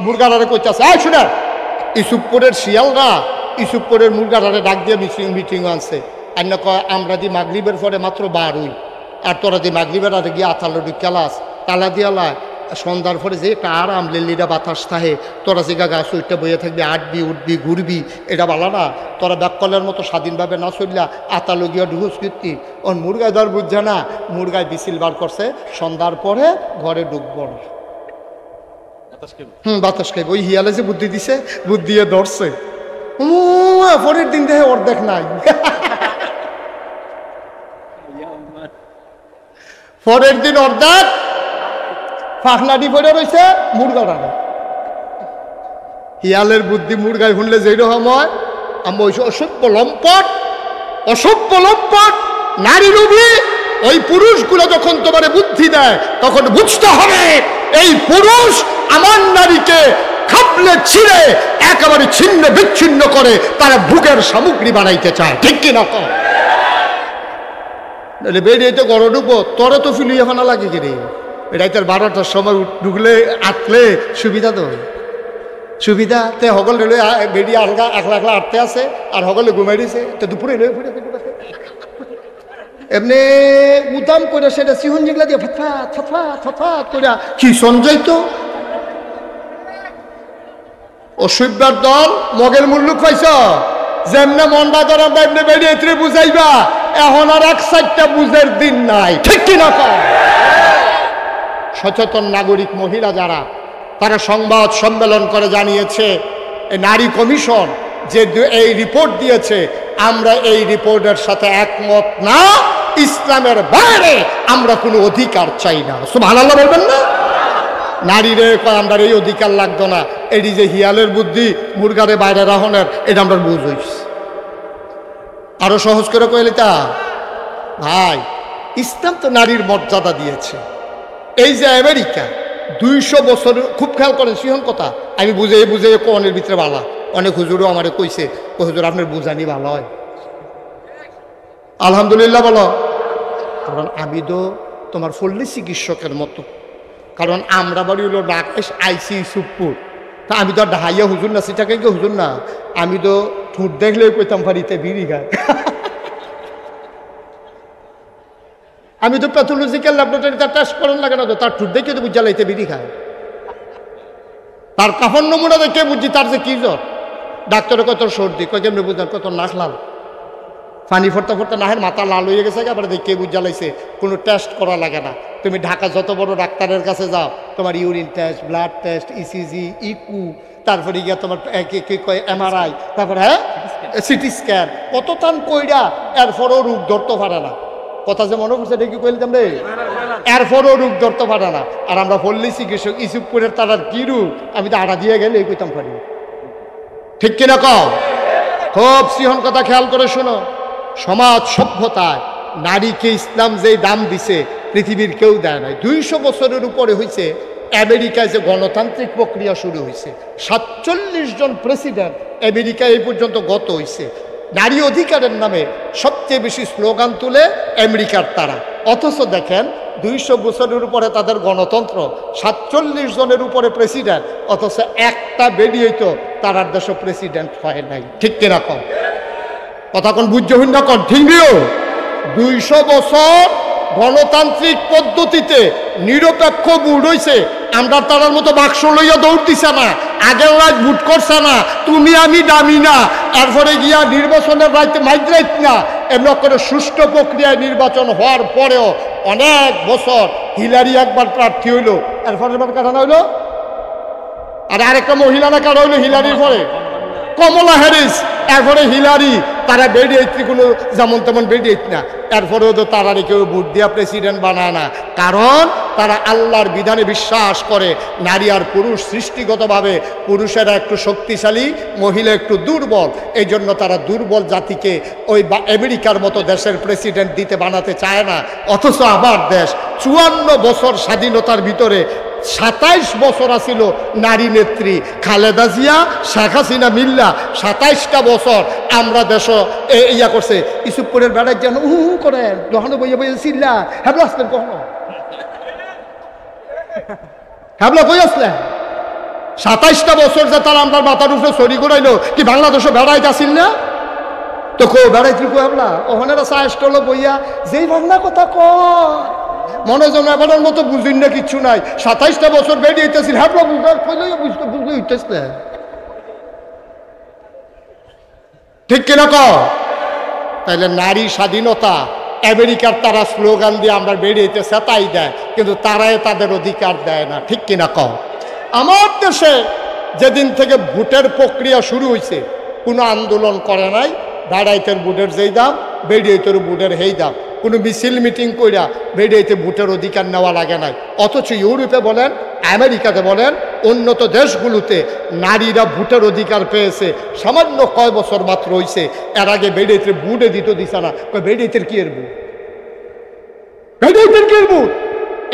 মুরগারে কইতাছে, আয় শুনে ইসুফপুরের শিয়ালরা ইসুফপুরের মুরগারে ডাক দিয়ে মিটিং আনছে। আর না কয় আমরা দি মাগরিবের পরে মাত্র 12, আর তোরা দি মাগরিবের আগে গিয়ে আতালো ক্যালাস তালা দিয়ালা, সন্ধ্যার পরে যে একটা আরাম লেলিরা বাতাস থাকে, তোরা যে গাছ ওইটা বইয়ে থাকবি, আটবি উঠবি ঘুরবি, এটা বলা না। তোরা ব্যাককলের মতো স্বাধীনভাবে না চললা আতালো গিয়া ঢুস কীর্তি। ওর মুরগায় ধর বুঝছে না, মুরগায় বিছিল বার করছে, সন্ধ্যার পরে ঘরে ঢুকবো না, বাতাস খাইব। ওই হিয়ালে যে বুদ্ধি দিছে, বুদ্ধি দিয়ে ধরছে, পরের দিন দেখে অর্ধেক নাই, পরের দিন অর্ধেক ফাঁকনাটি পড়ে রয়েছে মুরগার আনে। হিয়ালের বুদ্ধি মুরগায় শুনলে যেই রকম হয়, আমি ওই অসভ্য লম্পট, অসভ্য লম্পট নারী লোভী ওই পুরুষগুলো যখন তোমার বুদ্ধি দেয় তখন বুঝতে হবে এই পুরুষ আমার নারীকে খাবলে ছিঁড়ে একেবারে ছিন্ন বিচ্ছিন্ন করে তারা ভোগের সামগ্রী বানাইতে চায়, ঠিক কিনা? নাহলে বেরিয়ে গড় ঢুকবো, তোরা তো ফিলিয়ে ফানা লাগে কি রে, রাইতের 12টার সময় ঢুকলে আটলে সুবিধা তো সুবিধা। তে সকল রেলে বেরিয়ে আলগা একলা একলা আটতে আছে আর সকলে ঘুমাই দিছে, তো দুপুরে এমনি উদাম করে সেটা সিহন যেগুলা দিয়ে ফাফা ফাফা ফাফা করে কি সঞ্জয় তো অসভ্যার দল মগের মুল্লুক পাইছ, যেমনে মন বাজার আমরা এমনি বেরিয়ে বুঝাইবা, এখন আর এক সাইডটা বুঝের দিন নাই, ঠিক কিনা? সচেতন নাগরিক মহিলা যারা, তারা সংবাদ সম্মেলন করে জানিয়েছে এই নারী কমিশন যে এই রিপোর্ট দিয়েছে, আমরা এই রিপোর্টের সাথে একমত না, ইসলামের বাইরে আমরা কোনো অধিকার চাই না। সুবহানাল্লাহ বলবেন না? নারীরে আমরা এই অধিকার লাগতো না, এটি যে হিয়ালের বুদ্ধি মুরগারে বাইরে রাহনের, এটা আমরা বুঝ হইছি। আরো সহজ করে কইলে তা ভাই, ইসলাম তো নারীর মর্যাদা দিয়েছে। এই যে আমেরিকা 200 বছর, খুব খেয়াল করেন সিহন কথা, আমি বুঝে বুঝে কোনের ভিতরে ভালা, অনেক হুজুরও আমারে কইছে, ও হুজুর আপনার বুঝানি ভালো হয়, আলহামদুলিল্লাহ বলো। কারণ আমি তো তোমার পল্লী চিকিৎসকের মতো, কারণ আমরা বাড়ি হলো রাকেশ আইসি সুপুর, তা আমি তো ঢাইয়া হুজুর না, সেটাকে হুজুর না, আমি তো ঠুট দেখলে কইতাম পারিতে বিড়ি খায়। আমি তো প্যাথোলজিক্যাল ল্যাবরেটরি তার টেস্ট করার লাগে না তো, তার ঠুট দেখে তো বুঝা লাইতে বিড়ি খায়, তার কাফন নমুনা দেখে বুঝছি তার যে কি জ্বর। ডাক্তারের কত সর্দি, কয় কেমনি বুঝান, কত নাক লাল, পানি ফোরতে ফোরতে নাহের মাথা লাল হয়ে গেছে, আবার দেখে বুঝা লাইছে, কোনো টেস্ট করা লাগে না। তুমি ঢাকা যত বড় ডাক্তারের কাছে যাও, তোমার urine test, blood test, ECG, echo, তারপরে গিয়া তোমার কি কয় এমআরআই, তারপরে হ্যাঁ সিটি স্ক্যান, কত টান কইরা, এরপরও রোগ ধরতে পারে না। কথা যে মনে করছে দেখি কইলাম রে, এরপরও রোগ ধরতে পারে না। আর আমরা পল্লী চিকিৎসক ইসুপুরের তারার কি রোগ, আমি তো আড়া দিয়ে গেলে কইতাম পারি, ঠিক কিনা কও? খুব সিহন কথা খেয়াল করে শোনো। সমাজ সভ্যতায় নারীকে ইসলাম যেই দাম দিছে পৃথিবীর কেউ দেয় নাই। 200 বছরের উপরে হয়েছে আমেরিকায় যে গণতান্ত্রিক প্রক্রিয়া শুরু হয়েছে, 47 জন প্রেসিডেন্ট আমেরিকায় এই পর্যন্ত গত হয়েছে। নারী অধিকারের নামে সবচেয়ে বেশি স্লোগান তুলে আমেরিকার তারা, অথচ দেখেন 200 বছরের উপরে তাদের গণতন্ত্র, 47 জনের উপরে প্রেসিডেন্ট, অথচ একটা বেরিয়েই তো তারার দেশে প্রেসিডেন্ট হয় নাই, ঠিক কিরকম কথা কোন বুঝতে হইন না কন, ঠিক নিও। 200 বছর গণতান্ত্রিক পদ্ধতিতে নিরপেক্ষ ভোট হইছে, আমরা তারার মতো বাক্স লইয়া দৌড় দিছে না, আগের রাত ভোট করছে না, তুমি আমি দামি না, এরপরে গিয়া নির্বাচনের রাইতে মাইগ্রাইট না, এমন করে সুষ্ঠু প্রক্রিয়ায় নির্বাচন হওয়ার পরেও অনেক বছর হিলারি একবার প্রার্থী হইল, এরপরে কাটানো হইল, আর আরেকটা মহিলা না কাটা হইলো হিলারির পরে কমলা হ্যারিস, এরপরে হিলারি, তারা বেরিয়েছি কোনো যেমন তেমন বেরিয়েছি না, এরপরেও তো তারা কেউ ভোট দিয়া প্রেসিডেন্ট বানায় না, কারণ তারা আল্লাহর বিধানে বিশ্বাস করে। নারী আর পুরুষ সৃষ্টিগতভাবে পুরুষেরা একটু শক্তিশালী, মহিলা একটু দুর্বল, এই জন্য তারা দুর্বল জাতিকে ওই আমেরিকার মতো দেশের প্রেসিডেন্ট দিতে বানাতে চায় না। অথচ আমার দেশ 54 বছর স্বাধীনতার ভিতরে 27 বছর আসিল নারী নেত্রী খালেদা জিয়া, শেখ হাসিনা মিল্লা, 27টা বছর আমরা দেশ ইয়া করছে। ইসুপুরের বেড়ায় যেন করেন, যখন বইয়ে বইয়ে চিল্লা হ্যাবলা আসলেন, কখনো হ্যাবলা বই আসলেন, 27টা বছর যে তারা আমার মাথার উপরে সরি করাইলো, কি বাংলাদেশে বেড়াইতে আসিল না তো কো বেড়াইতে কো হ্যাবলা, ওখানে সাহেস্টল বইয়া যেই বাংলা কথা কয় মনে জন এবার মতো বুঝিন না, কিচ্ছু নাই, 27টা বছর বেরিয়েছিল, হ্যাবলা বুঝতে হইতেছে, ঠিক কিনা কও? তাইলে নারী স্বাধীনতা আমেরিকার তারা স্লোগান দিয়ে আমরা বেরিয়েছে তাই দেয়, কিন্তু তারাই তাদের অধিকার দেয় না, ঠিক কিনা কও? আমার দেশে যেদিন থেকে ভোটের প্রক্রিয়া শুরু হয়েছে কোনো আন্দোলন করে নাই, দাঁড়াইতের ভোটের যেই দাম, বেরিয়েতের ভোটের সেই দাম, কোনো মিছিল মিটিং কইরা বেরিয়েতে ভোটের অধিকার নেওয়া লাগে নাই। অথচ ইউরোপে বলেন, আমেরিকাতে বলেন, উন্নত দেশগুলোতে নারীরা ভোটের অধিকার পেয়েছে সামান্য কয় বছর মাত্র হয়েছে। এর আগে বেরিয়েতে ভোটে দিছে না, বেরিয়েতের কি এর ভোট, বেরিয়েতের কি এর ভোট,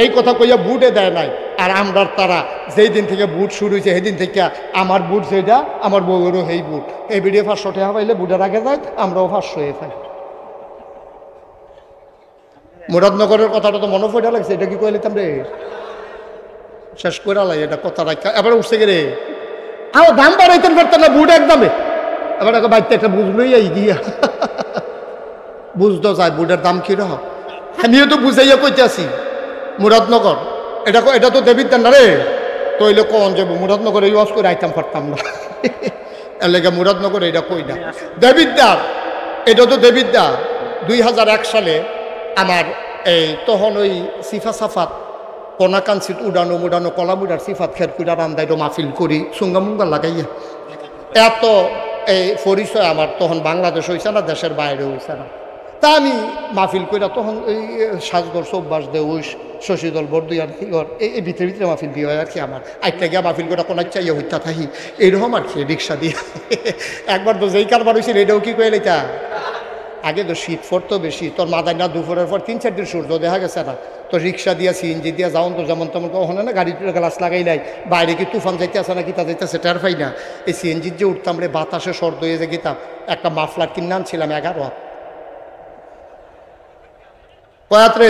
এই কথা কইয়া ভোটে দেয় নাই। আর আমরা তারা যেই দিন থেকে ভোট শুরু হয়েছে সেদিন থেকে আমার ভোট যেটা, আমার বউয়েরও সেই ভোট, এই বেরিয়ে 500 টাকা পাইলে ভোটের আগে যায়, আমরাও 500 পাই। মুরাদনগরের কথাটা তো মনে পড়ে লাগছে, এটা কি কয়ে নিতাম রে, শেষ করে লাই এটা কথা রাখা। এবার উঠছে গে রে, আমার দাম বাড়াইতেন পারতেন না বুট একদমে, এবার একটা বাড়িতে একটা বুঝলোই আই দিয়া বুঝতো যায় বুটের দাম কিরকম। আমিও তো বুঝাইয়া কইতে আসি মুরাদনগর, এটা তো দেবিদ্যান না রে, তৈলে কন যাব মুরাদনগরে ইউজ করে আইতাম পারতাম না এর লেগে মুরাদনগরে এটা কই না। দেবিদ্যার এটা তো দেবিদ্যা 2001 সালে আমার এই তখন ওই সিফা সাফাত কনাকাঞ্চিত উড়ানো মুড়ানো কলামুড়ার সিফাত খের কুড়া রান্দাইটো মাহফিল করি সুঙ্গামুঙ্গা লাগাইয়া, এত এই পরিচয় আমার তখন বাংলাদেশ হয়েছে না, দেশের বাইরে হয়েছে না। তা আমি মাহফিল কইরা তখন ওই সাজগর চৌবাস দে ওই শশীদল বর্দুই আর কি এই ভিতরে ভিতরে মাহফিল দিয়ে হয় আর কি। আমার আইটা গিয়া মাহফিল করে কোনো চাইয়া হইতা থাকি এইরকম আর কি রিক্সা দিয়ে একবার তো যেই কারবার হয়েছিল এটাও কি কয়ে লইতা। আগে তো শীত পড়তো বেশি, তোর মাথায় না দুপুরের পর 3-4 দিন সূর্য দেখা গেছে না, তো রিক্সা দিয়া সিএনজি দিয়া যাও তো যেমন তেমন ওখানে না গাড়িতে গ্লাস লাগাই নাই, বাইরে কি তুফান যাইতে আসে না কি তা যাইতেছে টের পাই না। এই সিএনজির যে উঠতাম রে বাতাসে সর্দ হয়ে যে গেতাম, একটা মাফলার কিনে আনছিলাম 11 হাত কয়াত্রে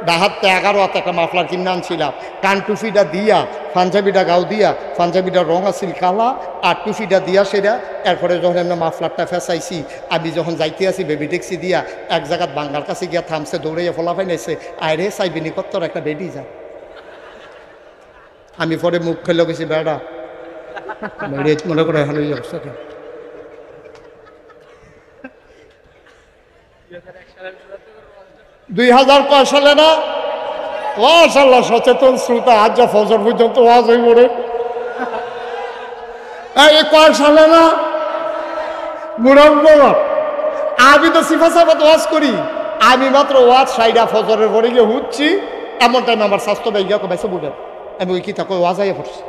ডাহাতে 11 হাতে একটা মাফলার কিনে আনছিলাম, কান টুফিটা দিয়া পাঞ্জাবিটা গাও দিয়া, পাঞ্জাবিটার রং আছিল কালা আর টুফিটা দিয়া সেটা। এরপরে যখন আমরা মাফলারটা ফেসাইছি, আমি যখন যাইতে আসি বেবি ট্যাক্সি দিয়া এক জায়গাত বাঙ্গার কাছে গিয়া থামছে, দৌড়াইয়া ফলাফাই নাইছে, আরে চাইবিনি কত্তর একটা বেডি যা। আমি পরে মুখ খেলে গেছি বেড়া মনে করে হলো অবস্থা। 2000 সালে না মাশাআল্লাহ সচেতন শ্রোতা, আজ যা ফজর পর্যন্ত ওয়াজ হয়ে পড়ে। এই কয় সালে না মুরাদনগর, আমি তো সিফা সাফাত ওয়াজ করি, আমি মাত্র ওয়াজ সাইডা ফজরের পরে গিয়ে হুচ্ছি, এমন টাইম আমার স্বাস্থ্য বাইগা কমাইছে বুঝেন, আমি ওই কিতা কই ওয়াজ আইয়া পড়ছি।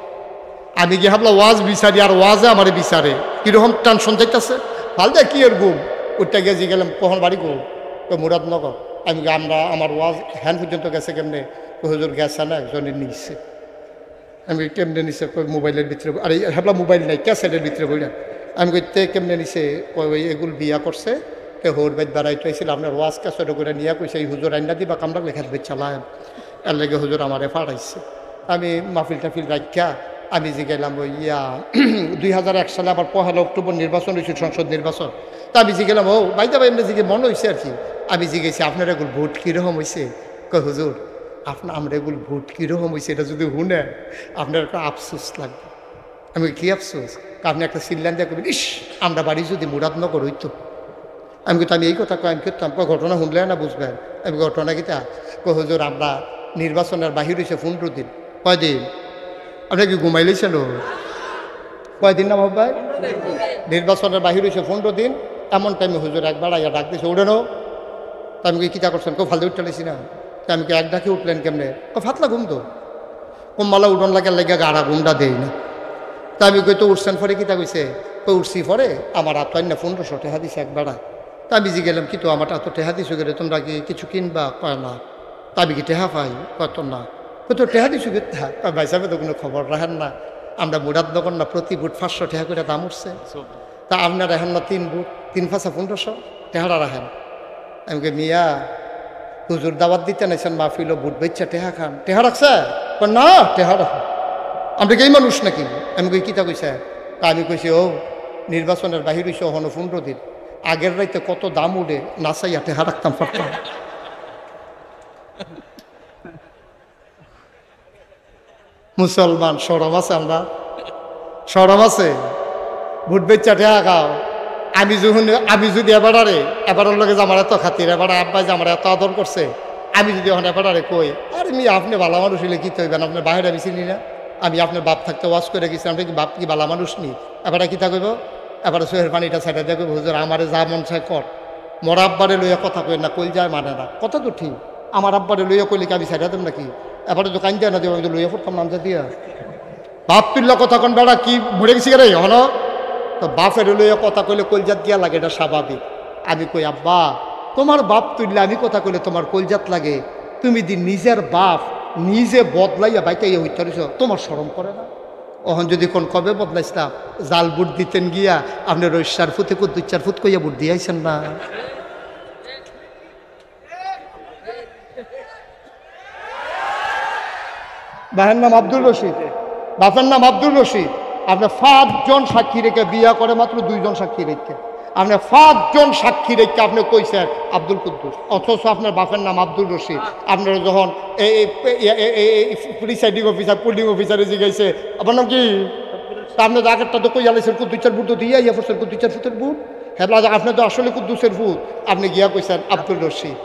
আমি গিয়ে ভাবলাম ওয়াজ বিচারি, আর ওয়াজে আমার বিচারে কিরকম টেনশন যাইতেছে, ফালদা কি এর ঘুম উঠতে গিয়ে গেলাম কখন বাড়ি ঘুম তো মুরাদনগর। আমি আমার ওয়াজ হ্যান্ড পর্যন্ত গেছে কেমনে, হুজুর গেছে না একজনের নিচ্ছে, আমি কেমনে নিছে কই মোবাইলের ভিতরে, আরে ভাবলাম মোবাইল নাই ক্যাসেটের ভিতরে বইলা, আমি কইতে কেমনে নিছে ওই এগুলো বিয়া করছে কে হোর বাইত বেড়াইতে হয়েছিল, আপনার ওয়াজ ক্যাসেট করে নিয়ে কইছে এই হুজুর আইনা দিবা কামড়া লেখার বেচ চালায়, এর লেগে হুজুর আমারে ফাড়াইছে। আমি মাহফিল টাফিল রাখা আমি যে গেলাম ওই 2001 সালে আবার 1 অক্টোবর নির্বাচন হয়েছিল, সংসদ নির্বাচন। তা আমি যে গেলাম ও বাইদা ভাই এমনি জিগে মনে হয়েছে আর কি, আমি জিগেছি আপনার এগুলো ভোট কীরকম হয়েছে, কই হুজুর আমরা এগুলো ভোট কীরকম হয়েছে এটা যদি শুনেন আপনার একটা আফসোস লাগবে। আমি কী আফসোস, আপনি একটা সিল্লান দিয়ে করবেন, ইস আমরা বাড়ি যদি মুরাদনগর হইতো। আমি কিন্তু আমি এই কথা কই, আমি করতাম ঘটনা শুনলে না বুঝবেন। আমি ঘটনা কিতা কই হুজুর আমরা নির্বাচনের বাহির হয়েছে 15 দিন। কয়দিন আপনার কি ঘুমাইলেছেন? কয়দিন না ভাই নির্বাচনের বাহির হয়েছে 15 দিন। এমন টাইমে হুজুর একবার আইয়া ডাক দিয়েছে উঠেনো। তা আমি কিতা করছেন, কেউ ফালতে উঠতে লেছি না, তা আমি এক ডাকে উঠলেন কেমনে, ফাতলা ঘুম তো কম্মালা উঠন লাগে লেগে গাড়া ঘুমটা দেই না। তা আমি কই তো উঠছেন পরে কিতা কইছে, কই উঠছি পরে আমার হাত না 1500 টাকা দিছে একবেড়া। তা আমি জি গেলাম কিন্তু আমার এত টেহা দিছো গেলে তোমরা কি কিছু কিনবা, কয় না। তা আমি কি টেহা পাই, কত না, কত টেহা দিছো গে, ভাই সাহেব তো কোনো খবর রাখেন না, আমরা মুরাদনগর না প্রতি বুট 500 টাকা করে দাম উঠছে, তা আপনার রাখেন না 3 বুট 3 5 1500 টেহারা রাখেন। আমি কে মিয়া হুজুর দাওয়াত দিতে নাইছেন মাহফিল বুট বেচ্চা টেহা খান, টেহা রাখছে না টেহা রাখেন, আপনি কি মানুষ নাকি? আমি কই কিতা কইছে, আমি কইছি ও নির্বাচনের বাহির হইছে হন 15 দিন, আগের রাইতে কত দাম উঠে নাচাইয়া টেহা রাখতাম পারতাম। মুসলমান সরম আছে, আমরা সরম আছে, ভোট বেচ্চা টেহা খাও। আমি যদি এবারের লগে যে আমার এত খাতির, এবার আব্বাই যে আমার এত আদর করছে, আমি যদি এখন এবারে কই আরে মি আপনি ভালো মানুষ হইলে কি তৈবেন, আপনার বাইরে আমি চিনি না, আমি আপনার বাপ থাকতে ওয়াশ করে গেছি, আপনি কি বাপ কি ভালো মানুষ নি, এবারে কিতা কইব, এবারে চোখের পানিটা ছাইটা দেখব হুজুর আমারে যা মন চায় কর, মোর আব্বারে লইয়া কথা কই না, কইল যায় মানে না, কথা তো ঠিক, আমার আব্বারে লইয়া কইলে কি আমি ছাইটা দেব নাকি, এবারে তো কান যায় না দেব, আমি তো লইয়া পড়তাম নামজা দিয়া বাপ তুল্লা কথা কোন বেড়া কি মরে গেছি রে হন, তো বাপের লইয়া কথা কইলে কলজাত দিয়া লাগে, এটা স্বাভাবিক। আমি কই আব্বা তোমার বাপ তুললে আমি কথা কইলে তোমার কলজাত লাগে, তুমি দি নিজের বাপ নিজে বদলাইয়া বাইকাইয়া হইতে পারিস, তোমার শরম করে না? ওখান যদি কোন কবে বদলাইছিলাম, জাল বুট দিতেন গিয়া আপনি ওই 4 ফুটে 2-4 ফুট কইয়া বুট দিয়াইছেন না। ভাইয়ের নাম আব্দুল রশিদ, বাপের নাম আব্দুল রশিদ। আপনি 5 জন সাক্ষী রেখে বিয়া করে মাত্র 2 জন সাক্ষী রেখে, আপনি 5 জন সাক্ষী রেখে আপনি কইছেন আব্দুল কুদ্দুস, অথচ আপনার বাপের নাম আব্দুল রশিদ। আপনারা যখন প্রিসাইডিং অফিসার পুলিং অফিসারে জিজ্ঞাসে আপনার নাম কি, আপনি তো আগেরটা তো কই আলাইছেন কুদ্দুসের বুট তো দিয়ে ইয়া করছেন কুদ্দুসের ফুটের বুট, হ্যাঁ আপনি তো আসলে কুদ্দুসের ফুট, আপনি গিয়া কইছেন আব্দুল রশিদ।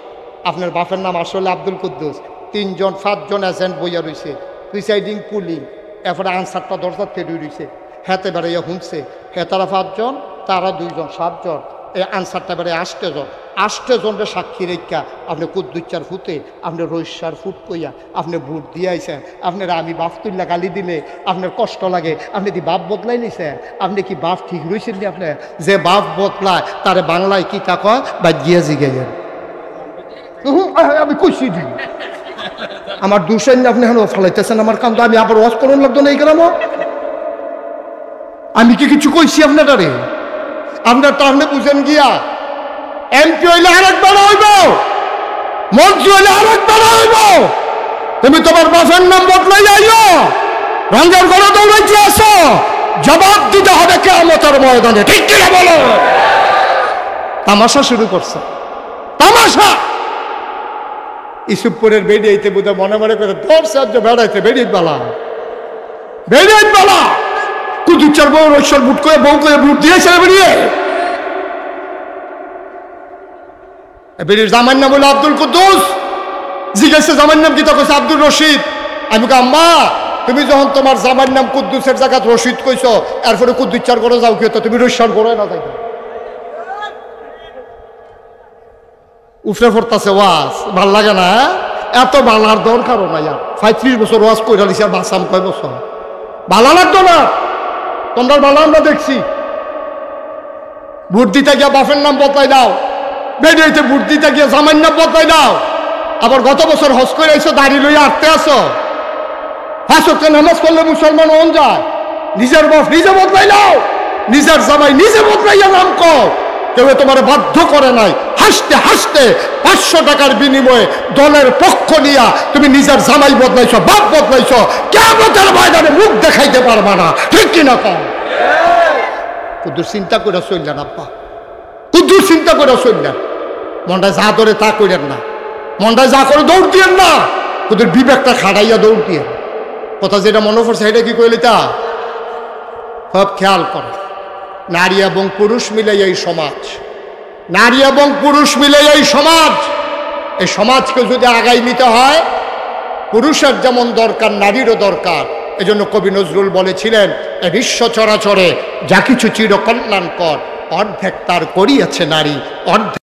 আপনার বাপের নাম আসলে আব্দুল কুদ্দুস। 3 জন 5 জন এজেন্ট বইয়া রয়েছে, প্রিসাইডিং পুলিং, এরপরে আনসারটা দরজার থেকে রয়েছে, হেতে বেড়াইয়া শুনছে, হে তারা 5 জন, তারা 2 জন, 7 জন, এই আনসারটা বেড়ে 8 জন, 8 জনের সাক্ষী রেখা আপনি কুদ্দুচার ফুটে আপনি রৈশার ফুট কইয়া আপনি ভোট দিয়ে আইছেন। আপনারা আমি বাপ তুল্লা গালি দিলে আপনার কষ্ট লাগে, আপনি কি বাপ বদলাই নিছেন? আপনি কি বাপ ঠিক রয়েছেন নি? আপনি যে বাপ বদলায় তারে বাংলায় কি তা কয় বা গিয়া জিগাইয়েন, আমি কইছি দিই আমার দুশাইন আপনি এখন ফলাইতেছেন আমার কাম, তো আমি আবার ওয়াজ করুন লাগতো না এই গ্রাম। আমি কি কিছু কইছি আপনারে? আপনার তো আপনি বুঝেন গিয়া এমপি হইলে আরেকবার হইব, মন্ত্রী হইলে আরেকবার হইব, তুমি তোমার বাপের নাম বদলাই যাইও, রঙের ঘরে দৌড়াইতে আসো, জবাব দিতে হবে কিয়ামতের ময়দানে, ঠিক কিনা বলো? তামাশা শুরু করছে, তামাশা। ইসুপুরের বেরিয়েতে বোধহয় মনে মনে করে ধরছে আজ বেড়াইতে বেরিয়ে বেলা, বেরিয়ে বেলা কুদুচার বউ রৈশ্বর বুট করে বউ করে বুট দিয়েছে বেরিয়ে বেরিয়ে। জামার নাম হলো আব্দুল কুদ্দুস, জিজ্ঞাসা জামার নাম কি? তখন আব্দুল রশিদ। আমি আম্মা তুমি যখন তোমার জামার নাম কুদ্দুসের জায়গা রশিদ কইছ, এরপরে কুদ্দুচার করে যাও কি হতো, তুমি রৈশ্বর করে না যাই উফরে পড়তাছে ওয়াজ, ভাল লাগে না? এত বালার দরকারও না, 35 বছর ওয়াজ কইরা লিছে, আর বাসাম কয় বছর, ভালো লাগতো না? তোমরা ভালো আমরা দেখছি। ভোট দিতে গিয়া বাপের নাম বদলাই দাও, বেরিয়েছে ভোট দিতে গিয়া জামার নাম বদলাই দাও, আবার গত বছর হজ করে আইসো দাড়ি লইয়া আটতে আসো, হাসতে নামাজ করলে মুসলমান হন যায়, নিজের বাপ নিজে বদলাই দাও, নিজের জামাই নিজে বদলাইয়া নাম কও, কেউ তোমার বাধ্য করে নাই। হাসতে হাসতে 500 টাকার বিনিময়ে দলের পক্ষ নিয়া তুমি নিজের জামাই বদলাইছ, বাপ বদলাইছ, কিয়ামতের ময়দানে মুখ দেখাইতে পারবা না, ঠিক কিনা কম? কুদ্দুস চিন্তা করে চললেন আব্বা, কুদ্দুস চিন্তা করে চললেন। মনটা যা ধরে তা করেন না, মনটা যা করে দৌড় দিয়েন না, কুদ্দুর বিবেকটা খাড়াইয়া দৌড় দিয়েন। কথা যেটা মনে পড়ছে এটা কি কইলি তা সব খেয়াল করে। নারী এবং পুরুষ মিলে এই সমাজ, নারী এবং পুরুষ মিলে এই সমাজ, এই সমাজকে যদি আগাই নিতে হয় পুরুষের যেমন দরকার নারীরও দরকার। এজন্য কবি নজরুল বলেছিলেন, এ বিশ্ব চরাচরে যা কিছু চিরকল্যাণকর অর্ধেক তার করিয়াছে নারী, অর্ধেক